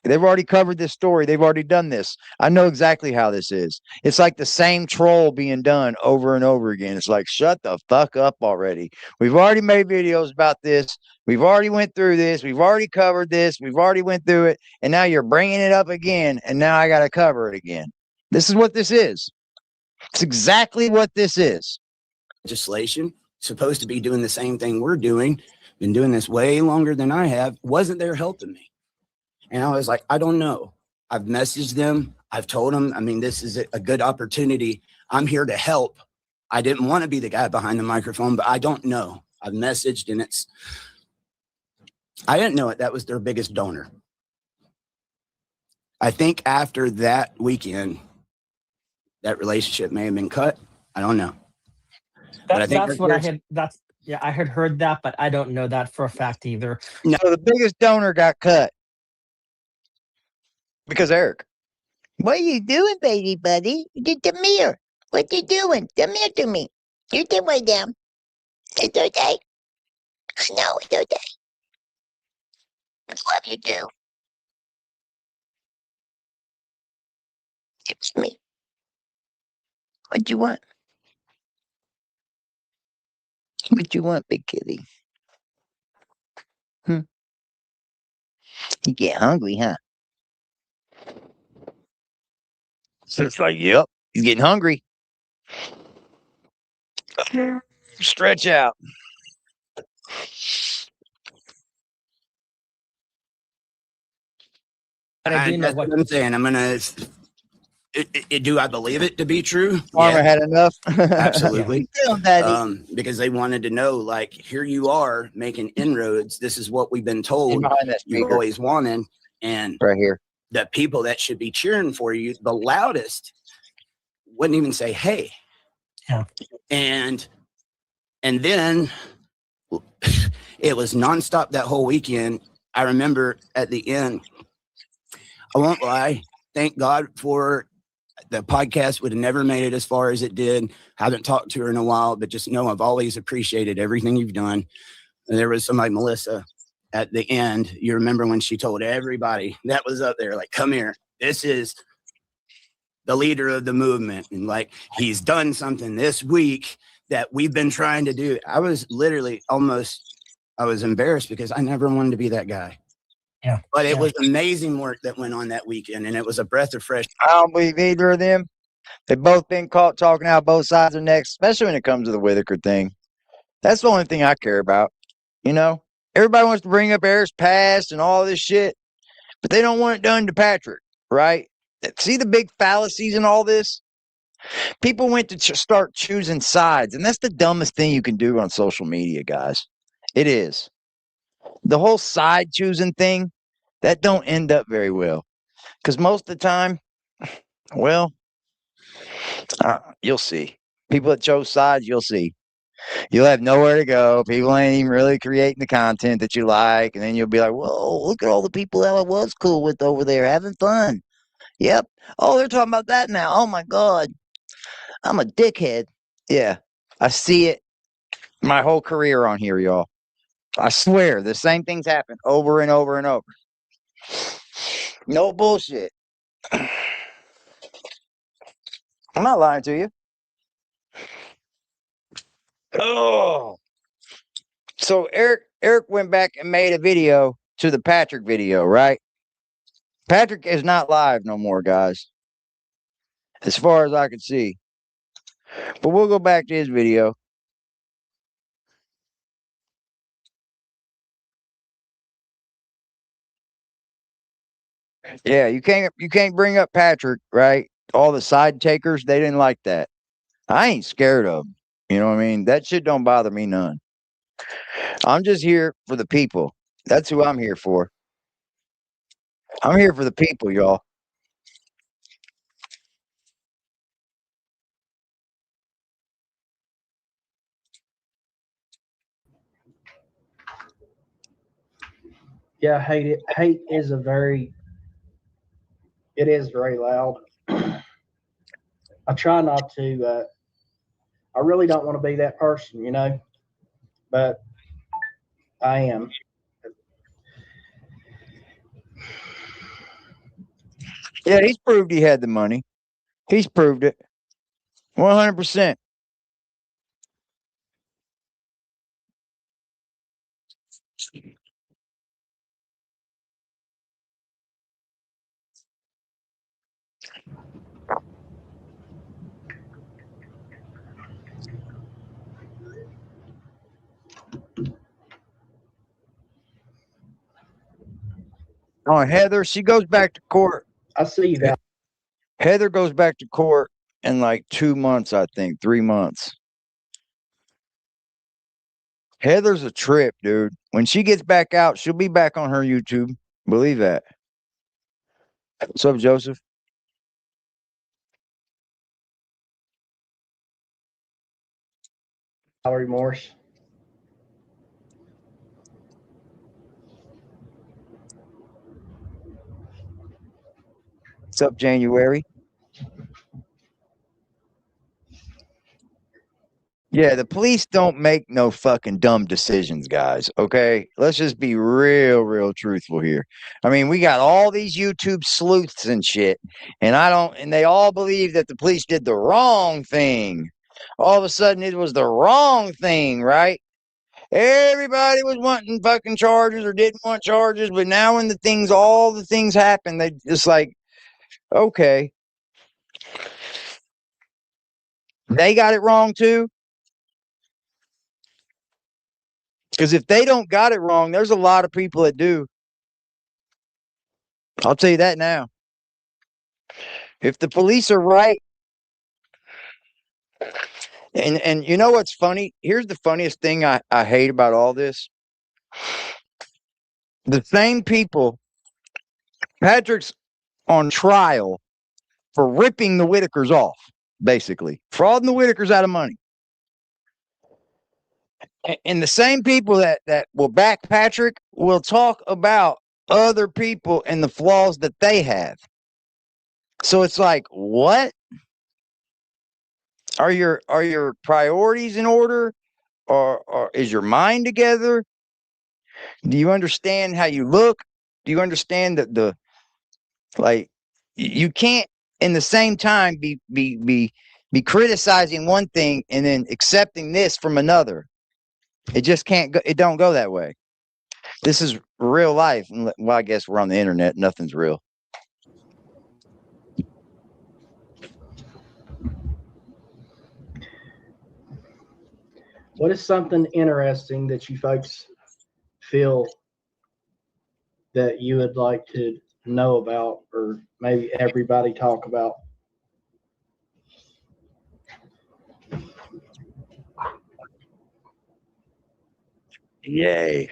They've already covered this story. They've already done this. I know exactly how this is. It's like the same troll being done over and over again. It's like, shut the fuck up already. We've already made videos about this. We've already went through this. We've already covered this. We've already went through it. And now you're bringing it up again. And now I got to cover it again. This is what this is. It's exactly what this is. Legislation supposed to be doing the same thing we're doing. Been doing this way longer than I have. Wasn't there helping me? And I was like, I don't know. I've messaged them. I've told them, I mean, this is a good opportunity. I'm here to help. I didn't want to be the guy behind the microphone, but I don't know. I've messaged and I didn't know it. That was their biggest donor. I think after that weekend, that relationship may have been cut. I don't know. That's what I had. I had heard that, but I don't know that for a fact either. No, the biggest donor got cut. Because Eric. What are you doing, baby buddy? Come here. What you doing? Come here to me. You can way down. It's okay. I know it's okay. I love you too. It's me. What you want? What you want, big kitty? You get hungry, huh? So it's like, yep, he's getting hungry. Stretch out. But I do know that's what I'm saying. I'm gonna. Do I believe it to be true? Farmer had enough. Absolutely. Yeah. Because they wanted to know, like, here you are making inroads. This is what we've been told you always wanted. And right here, the people that should be cheering for you, the loudest, wouldn't even say, hey. Yeah. And then it was nonstop that whole weekend. I remember at the end, I won't lie, thank God for the podcast. Would have never made it as far as it did. Haven't talked to her in a while, but just know I've always appreciated everything you've done. And there was somebody, Melissa, at the end. You remember when she told everybody that was up there, like, come here. This is the leader of the movement. And like, he's done something this week that we've been trying to do. I was literally I was embarrassed because I never wanted to be that guy. Yeah. But it was amazing work that went on that weekend, and it was a breath of fresh. I don't believe either of them. They've both been caught talking out both sides of their necks, especially when it comes to the Whittaker thing. That's the only thing I care about. You know, everybody wants to bring up Eric's past and all this shit, but they don't want it done to Patrick, right? See the big fallacies in all this? People went to start choosing sides, and that's the dumbest thing you can do on social media, guys. It is. The whole side choosing thing, that don't end up very well. Because most of the time, well, you'll see. People that chose sides, you'll see. You'll have nowhere to go. People ain't even really creating the content that you like. And then you'll be like, whoa, look at all the people that I was cool with over there having fun. Yep. Oh, they're talking about that now. Oh my God. I'm a dickhead. Yeah. I see it my whole career on here, y'all. I swear the same things happen over and over and over. No bullshit. I'm not lying to you. Oh. So Eric went back and made a video to the Patrick video, right? Patrick is not live no more, guys. As far as I can see. But we'll go back to his video. Yeah, you can't bring up Patrick, right? All the side takers, they didn't like that. I ain't scared of them. You know what I mean? That shit don't bother me none. I'm just here for the people. That's who I'm here for. I'm here for the people, y'all. Yeah, hate is it is very loud. I try not to. I really don't want to be that person, you know, but I am. Yeah, he's proved he had the money. He's proved it. 100%. Oh, Heather, she goes back to court. I see you guys. Heather goes back to court in like 2 months, I think, 3 months. Heather's a trip, dude. When she gets back out, she'll be back on her YouTube. Believe that. What's up, Joseph? Remorse. What's up, January? Yeah, the police don't make no fucking dumb decisions, guys. Okay. Let's just be real truthful here. I mean, we got all these YouTube sleuths and shit, and they all believe that the police did the wrong thing. All of a sudden, it was the wrong thing, right? Everybody was wanting fucking charges or didn't want charges, but now when all the things happen, they just like, okay, they got it wrong too. Because if they don't got it wrong, there's a lot of people that do. I'll tell you that now. If the police are right, and you know what's funny? Here's the funniest thing I hate about all this. The same people, Patrick's on trial for ripping the Whittakers off, basically. Frauding the Whittakers out of money. And the same people that will back Patrick will talk about other people and the flaws that they have. So it's like, what? Are your priorities in order? Or is your mind together? Do you understand how you look? Do you understand that you can't in the same time be criticizing one thing and then accepting this from another. It just can't go, it don't go that way. This is real life. Well, I guess we're on the internet. Nothing's real. What is something interesting that you folks feel that you would like to know about, or maybe everybody talk about? Yay.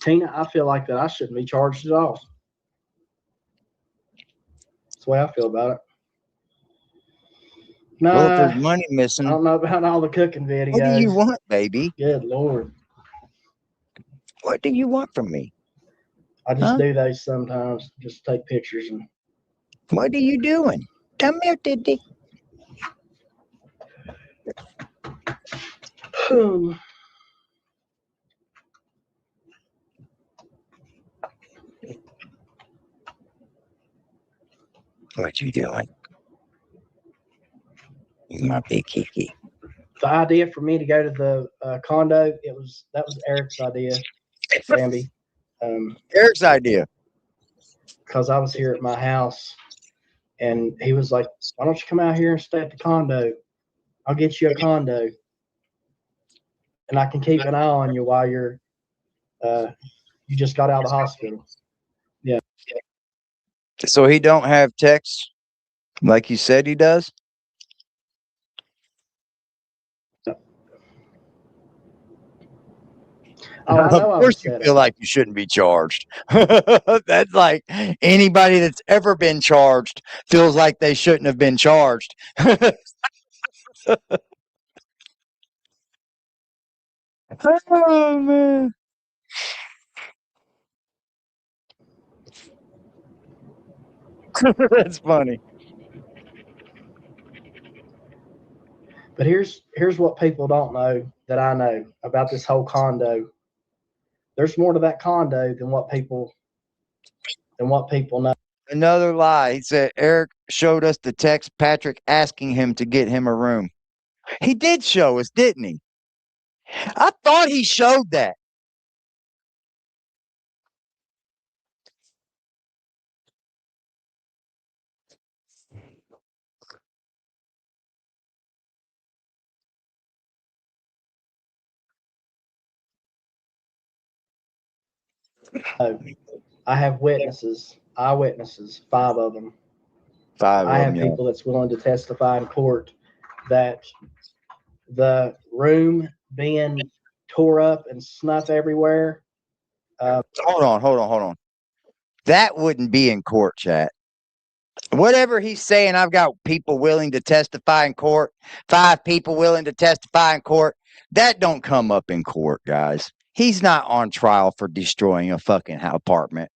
Tina, I feel like that I shouldn't be charged at all. That's the way I feel about it. No, Well, if there's money I missing, don't know about all the cooking videos. what do you want, baby? Good Lord. What do you want from me? I just Huh? do those sometimes. Just take pictures and What are you doing? Come here, Diddy. What you doing? You my big kiki. the idea for me to go to the condo, that was Eric's idea, Bambi. Eric's idea. Because I was here at my house and he was like, why don't you come out here and stay at the condo? I'll get you a condo and I can keep an eye on you while you just got out of the hospital. Yeah. So he don't have texts like you said he does? Oh, I know. Of course you feel like you shouldn't be charged. That's like anybody that's ever been charged feels like they shouldn't have been charged. Oh, man. That's funny. But here's what people don't know that I know about this whole condo. There's more to that condo than what people know. Another lie. He said Eric showed us the text Patrick asking him to get him a room. He did show us, didn't he? I thought he showed that. I have witnesses, eyewitnesses, 5 of them. I have people that's willing to testify in court that the room being tore up and snuff everywhere. Hold on. That wouldn't be in court, chat. Whatever he's saying, I've got people willing to testify in court, 5 people willing to testify in court. That don't come up in court, guys. He's not on trial for destroying a fucking apartment.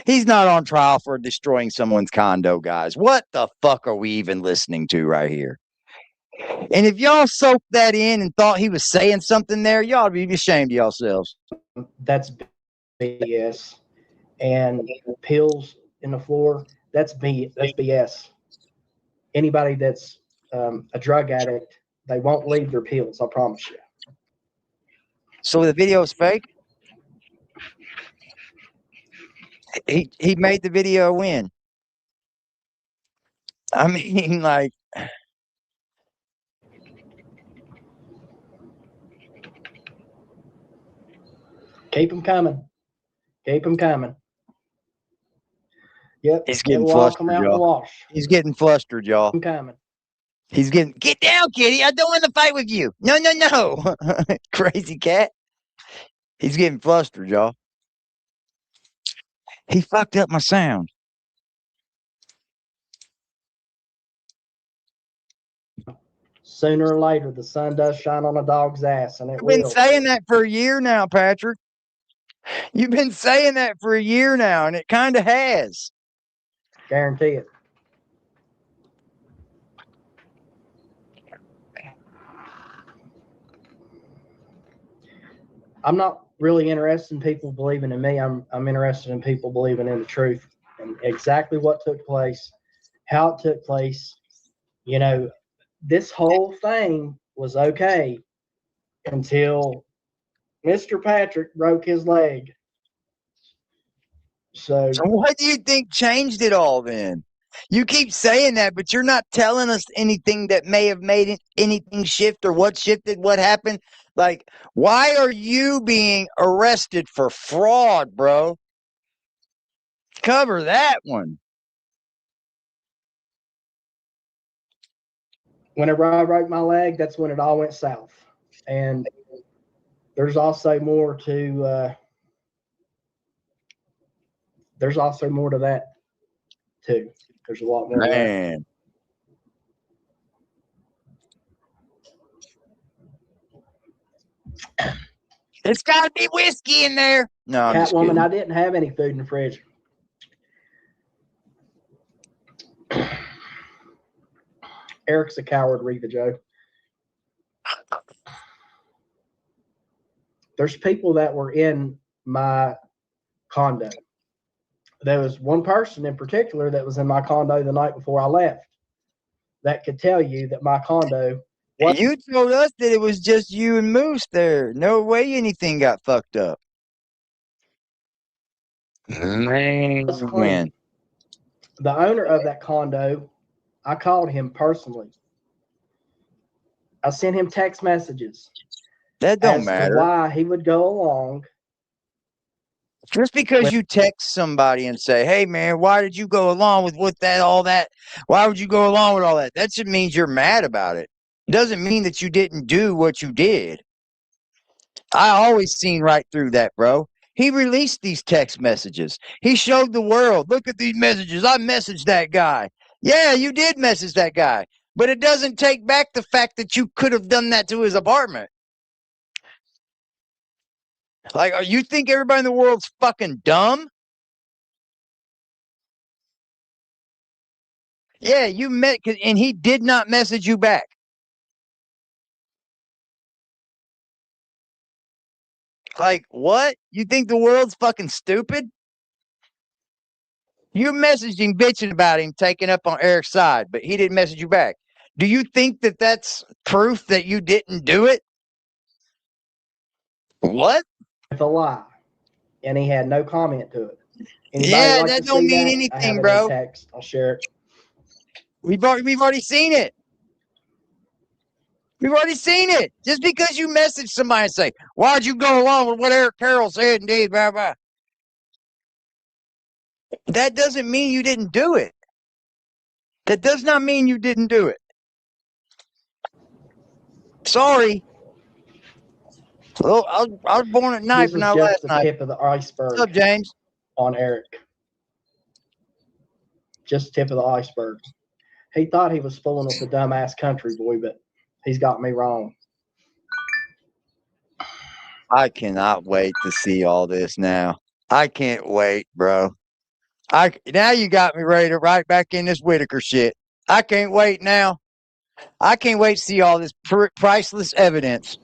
He's not on trial for destroying someone's condo, guys. What the fuck are we even listening to right here? And if y'all soaked that in and thought he was saying something there, y'all be ashamed of yourselves. That's BS. And pills in the floor, that's BS. Anybody that's a drug addict, they won't leave their pills, I promise you. So the video is fake? He made the video win. I mean, like, keep them coming. Keep them coming. Yep. he's getting It'll all flustered, come out in the y'all. wash. He's getting flustered, y'all. I'm coming. He's getting, get down, kitty. I don't want to fight with you. No. Crazy cat. He's getting flustered, y'all. He fucked up my sound. Sooner or later, the sun does shine on a dog's ass, and it You've been will. saying that for a year now, Patrick. You've been saying that for a year now, and it kind of has. Guarantee it. I'm not really interested in people believing in me. I'm interested in people believing in the truth and exactly what took place, how it took place. You know, this whole thing was okay until Mr. Patrick broke his leg. So what do you think changed it all then? You keep saying that, but you're not telling us anything that may have made anything shift or what shifted, what happened. Like, why are you being arrested for fraud, bro? Cover that one. whenever I broke my leg, that's when it all went south. And there's also more to there's also more to that too. There's a lot more to that. Man. It's got to be whiskey in there. No, I'm just Catwoman, kidding. I didn't have any food in the fridge. Eric's a coward, Reva Joe. There's people that were in my condo. There was one person in particular that was in my condo the night before I left that could tell you that my condo was. You told us that it was just you and Moose there. No way anything got fucked up. Man. clean. The owner of that condo, I called him personally. I sent him text messages. That don't as matter. to why he would go along. Just because you text somebody and say, "Hey man, why did you go along with all that? Why would you go along with all that?" That just means you're mad about it. It doesn't mean that you didn't do what you did. I always seen right through that, bro. He released these text messages. He showed the world, look at these messages. I messaged that guy. Yeah, you did message that guy. But it doesn't take back the fact that you could have done that to his apartment. Like, you think everybody in the world's fucking dumb? Yeah, you met, and he did not message you back. Like, what? You think the world's fucking stupid? You're messaging, bitching about him taking up on Eric's side, but he didn't message you back. Do you think that that's proof that you didn't do it? What? With a lie, and he had no comment to it. Anybody Yeah, like that to don't see mean that? anything, I have it bro. in text. I'll share it. We've already seen it. We've already seen it. Just because you message somebody and say, "Why'd you go along with what Eric Carroll said?" and did, blah, blah. That doesn't mean you didn't do it. That does not mean you didn't do it. Sorry. Well, I was born at night, This but is not just last the night. tip of the iceberg. What's up, James? On Eric. Just the tip of the iceberg. He thought he was fooling with the dumbass country boy, but he's got me wrong. I cannot wait to see all this now. I can't wait, bro. Now you got me ready to right back in this Whittaker shit. I can't wait now. I can't wait to see all this priceless evidence.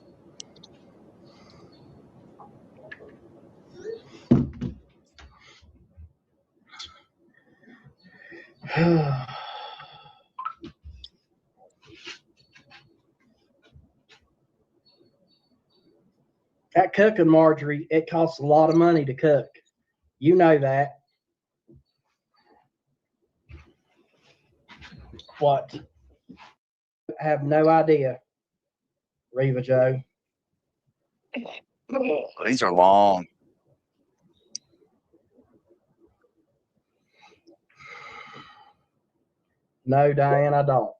That cooking, Marjorie, it costs a lot of money to cook. You know that. What? I have no idea, Reva Joe. These are long. No, Diane, I don't.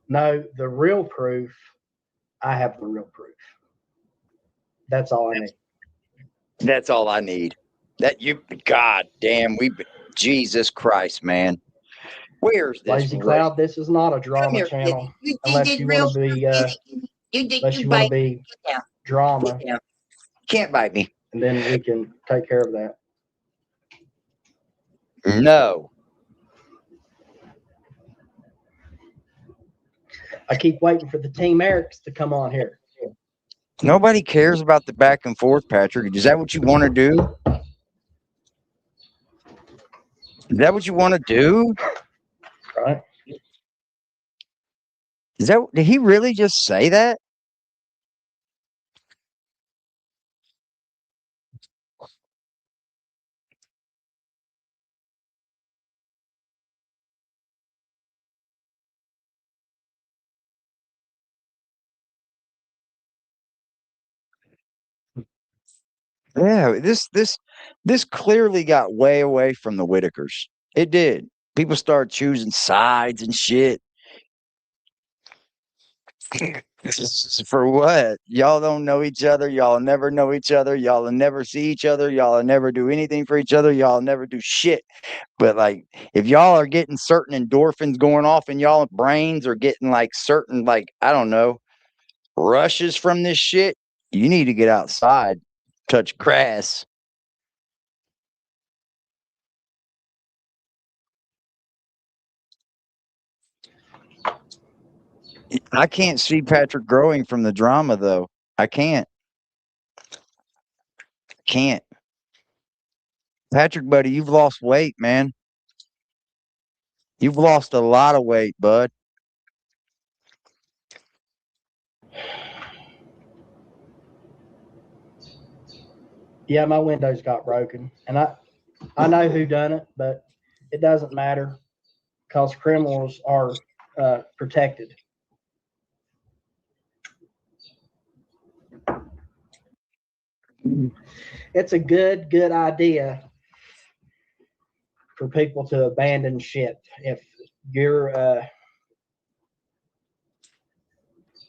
No, the real proof, I have the real proof. That's all I need. That's all I need. God damn, Jesus Christ, man. Where's this? Lazy Cloud, this is not a drama here, channel. You Unless did you real want to be, unless you want bite to be down. drama, down. Can't bite me. and then we can take care of that. No. I keep waiting for the Team Erics to come on here. Nobody cares about the back and forth, Patrick. Is that what you want to do? Is that what you want to do? Right? Did he really just say that? Yeah, this clearly got way away from the Whittakers. It did. People started choosing sides and shit. This is for what? Y'all don't know each other. Y'all never know each other. Y'all will never see each other. Y'all will never do anything for each other. Y'all will never do shit. But like, if y'all are getting certain endorphins going off in y'all brains, or getting like certain, like, I don't know, rushes from this shit, you need to get outside, touch grass. I can't see Patrick growing from the drama though. I can't. Can't. Patrick, buddy, you've lost weight, man. You've lost a lot of weight, bud. Yeah, my windows got broken, and I know who done it, but it doesn't matter because criminals are protected. It's a good idea for people to abandon ship. If you're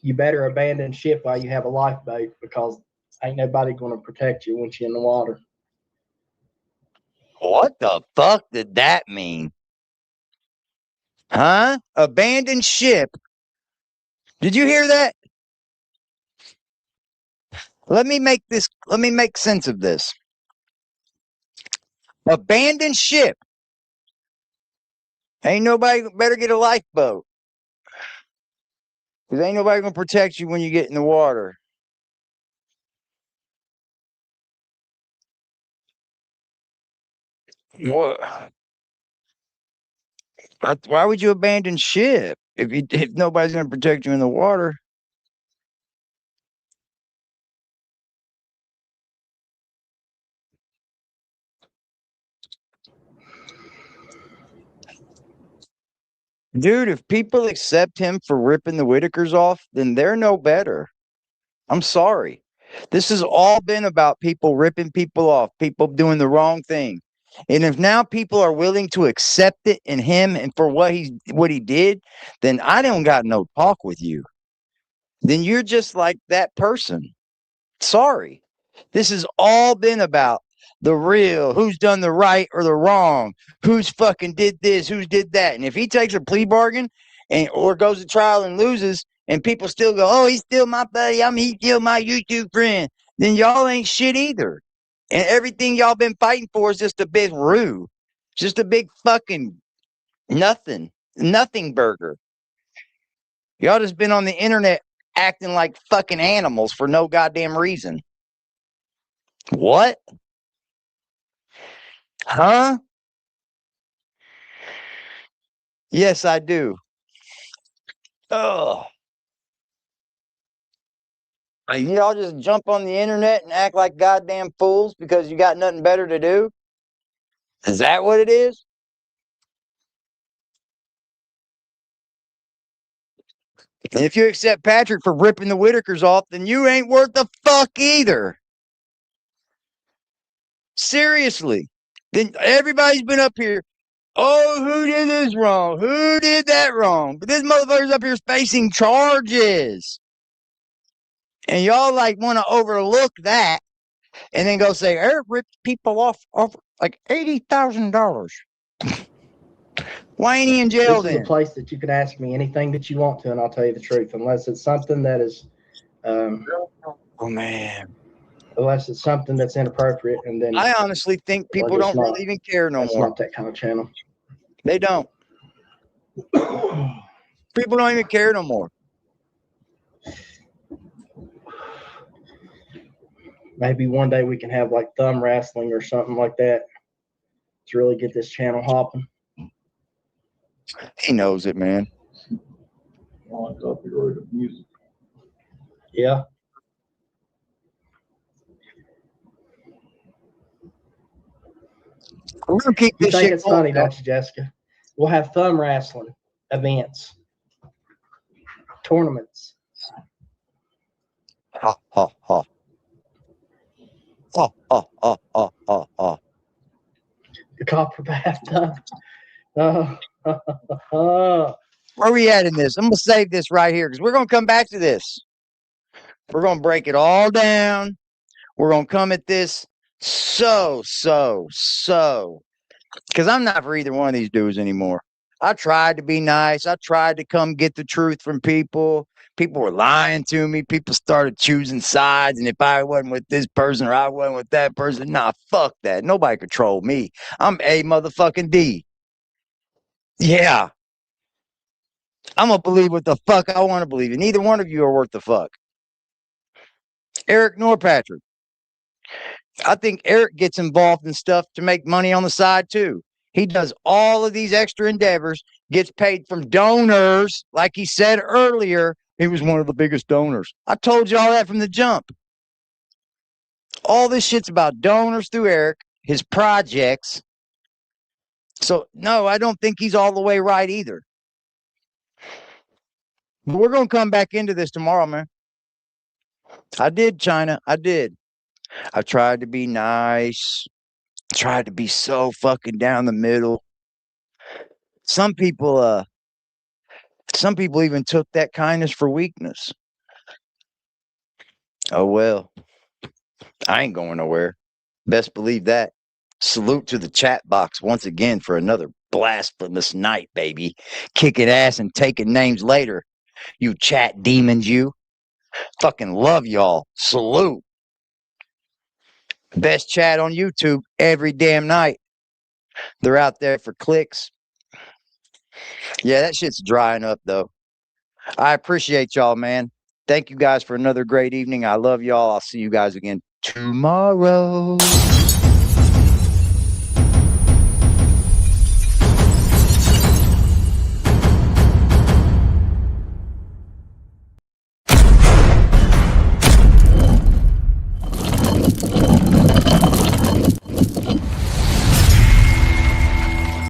you better abandon ship while you have a lifeboat, because ain't nobody going to protect you once you're in the water. What the fuck did that mean? Huh? Abandoned ship. Did you hear that? Let me make sense of this. Abandoned ship. Ain't nobody better get a lifeboat. Because ain't nobody gonna protect you when you get in the water. What? Why would you abandon ship if nobody's gonna protect you in the water? Dude, if people accept him for ripping the Whittakers off, then they're no better. I'm sorry. This has all been about people ripping people off, people doing the wrong thing. And if now people are willing to accept it in him and for what he did, then I don't got no talk with you. Then you're just like that person. Sorry. This has all been about the real, who's done the right or the wrong, who's fucking did this, who's did that. And if he takes a plea bargain and or goes to trial and loses, and people still go, oh, he's still my buddy, he's still my YouTube friend, then y'all ain't shit either. And everything y'all been fighting for is just a big rue. Just a big fucking nothing burger. Y'all just been on the internet acting like fucking animals for no goddamn reason. What? Huh? Yes, I do. Oh, y'all just jump on the internet and act like goddamn fools because you got nothing better to do? Is that what it is? And if you accept Patrick for ripping the Whittakers off, then you ain't worth the fuck either. Seriously. Then everybody's been up here. Oh, who did this wrong? Who did that wrong? But this motherfucker's up here facing charges. And y'all like want to overlook that and then go say, Eric ripped people off like $80,000. Why ain't he in jail This is a then? place that you can ask me anything that you want to, and I'll tell you the truth, unless it's something that is, Oh man, unless it's something that's inappropriate, and then I honestly think people don't really even care no that's more. not that kind of channel. They don't. People don't even care no more. Maybe one day we can have like thumb wrestling or something like that to really get this channel hopping. He knows it, man. On copyrighted music. Yeah. We're gonna keep You this think shit it's going, funny, don't you, Jessica? We'll have thumb wrestling events, tournaments. Ha ha ha. Oh. The copper bathtub. Oh. Where we at in this? I'm gonna save this right here because we're gonna come back to this. We're gonna break it all down. We're gonna come at this so because I'm not for either one of these dudes anymore. I tried to be nice. I tried to come get the truth from people. People were lying to me. People started choosing sides. And if I wasn't with this person or I wasn't with that person, nah, fuck that. Nobody control me. I'm A motherfucking D. Yeah. I'm going to believe what the fuck I want to believe. And neither one of you are worth the fuck. Eric nor Patrick. I think Eric gets involved in stuff to make money on the side too. He does all of these extra endeavors, gets paid from donors. Like he said earlier, he was one of the biggest donors. I told you all that from the jump. All this shit's about donors through Eric, his projects. So, no, I don't think he's all the way right either. But we're going to come back into this tomorrow, man. I did, China. I did. I tried to be nice. Tried to be so fucking down the middle. Some people even took that kindness for weakness. Oh well. I ain't going nowhere. Best believe that. Salute to the chat box once again for another blasphemous night, baby. Kicking ass and taking names later. You chat demons, you. Fucking love y'all. Salute. Best chat on YouTube every damn night. They're out there for clicks. Yeah, that shit's drying up though. I appreciate y'all, man. Thank you guys for another great evening. I love y'all. I'll see you guys again tomorrow.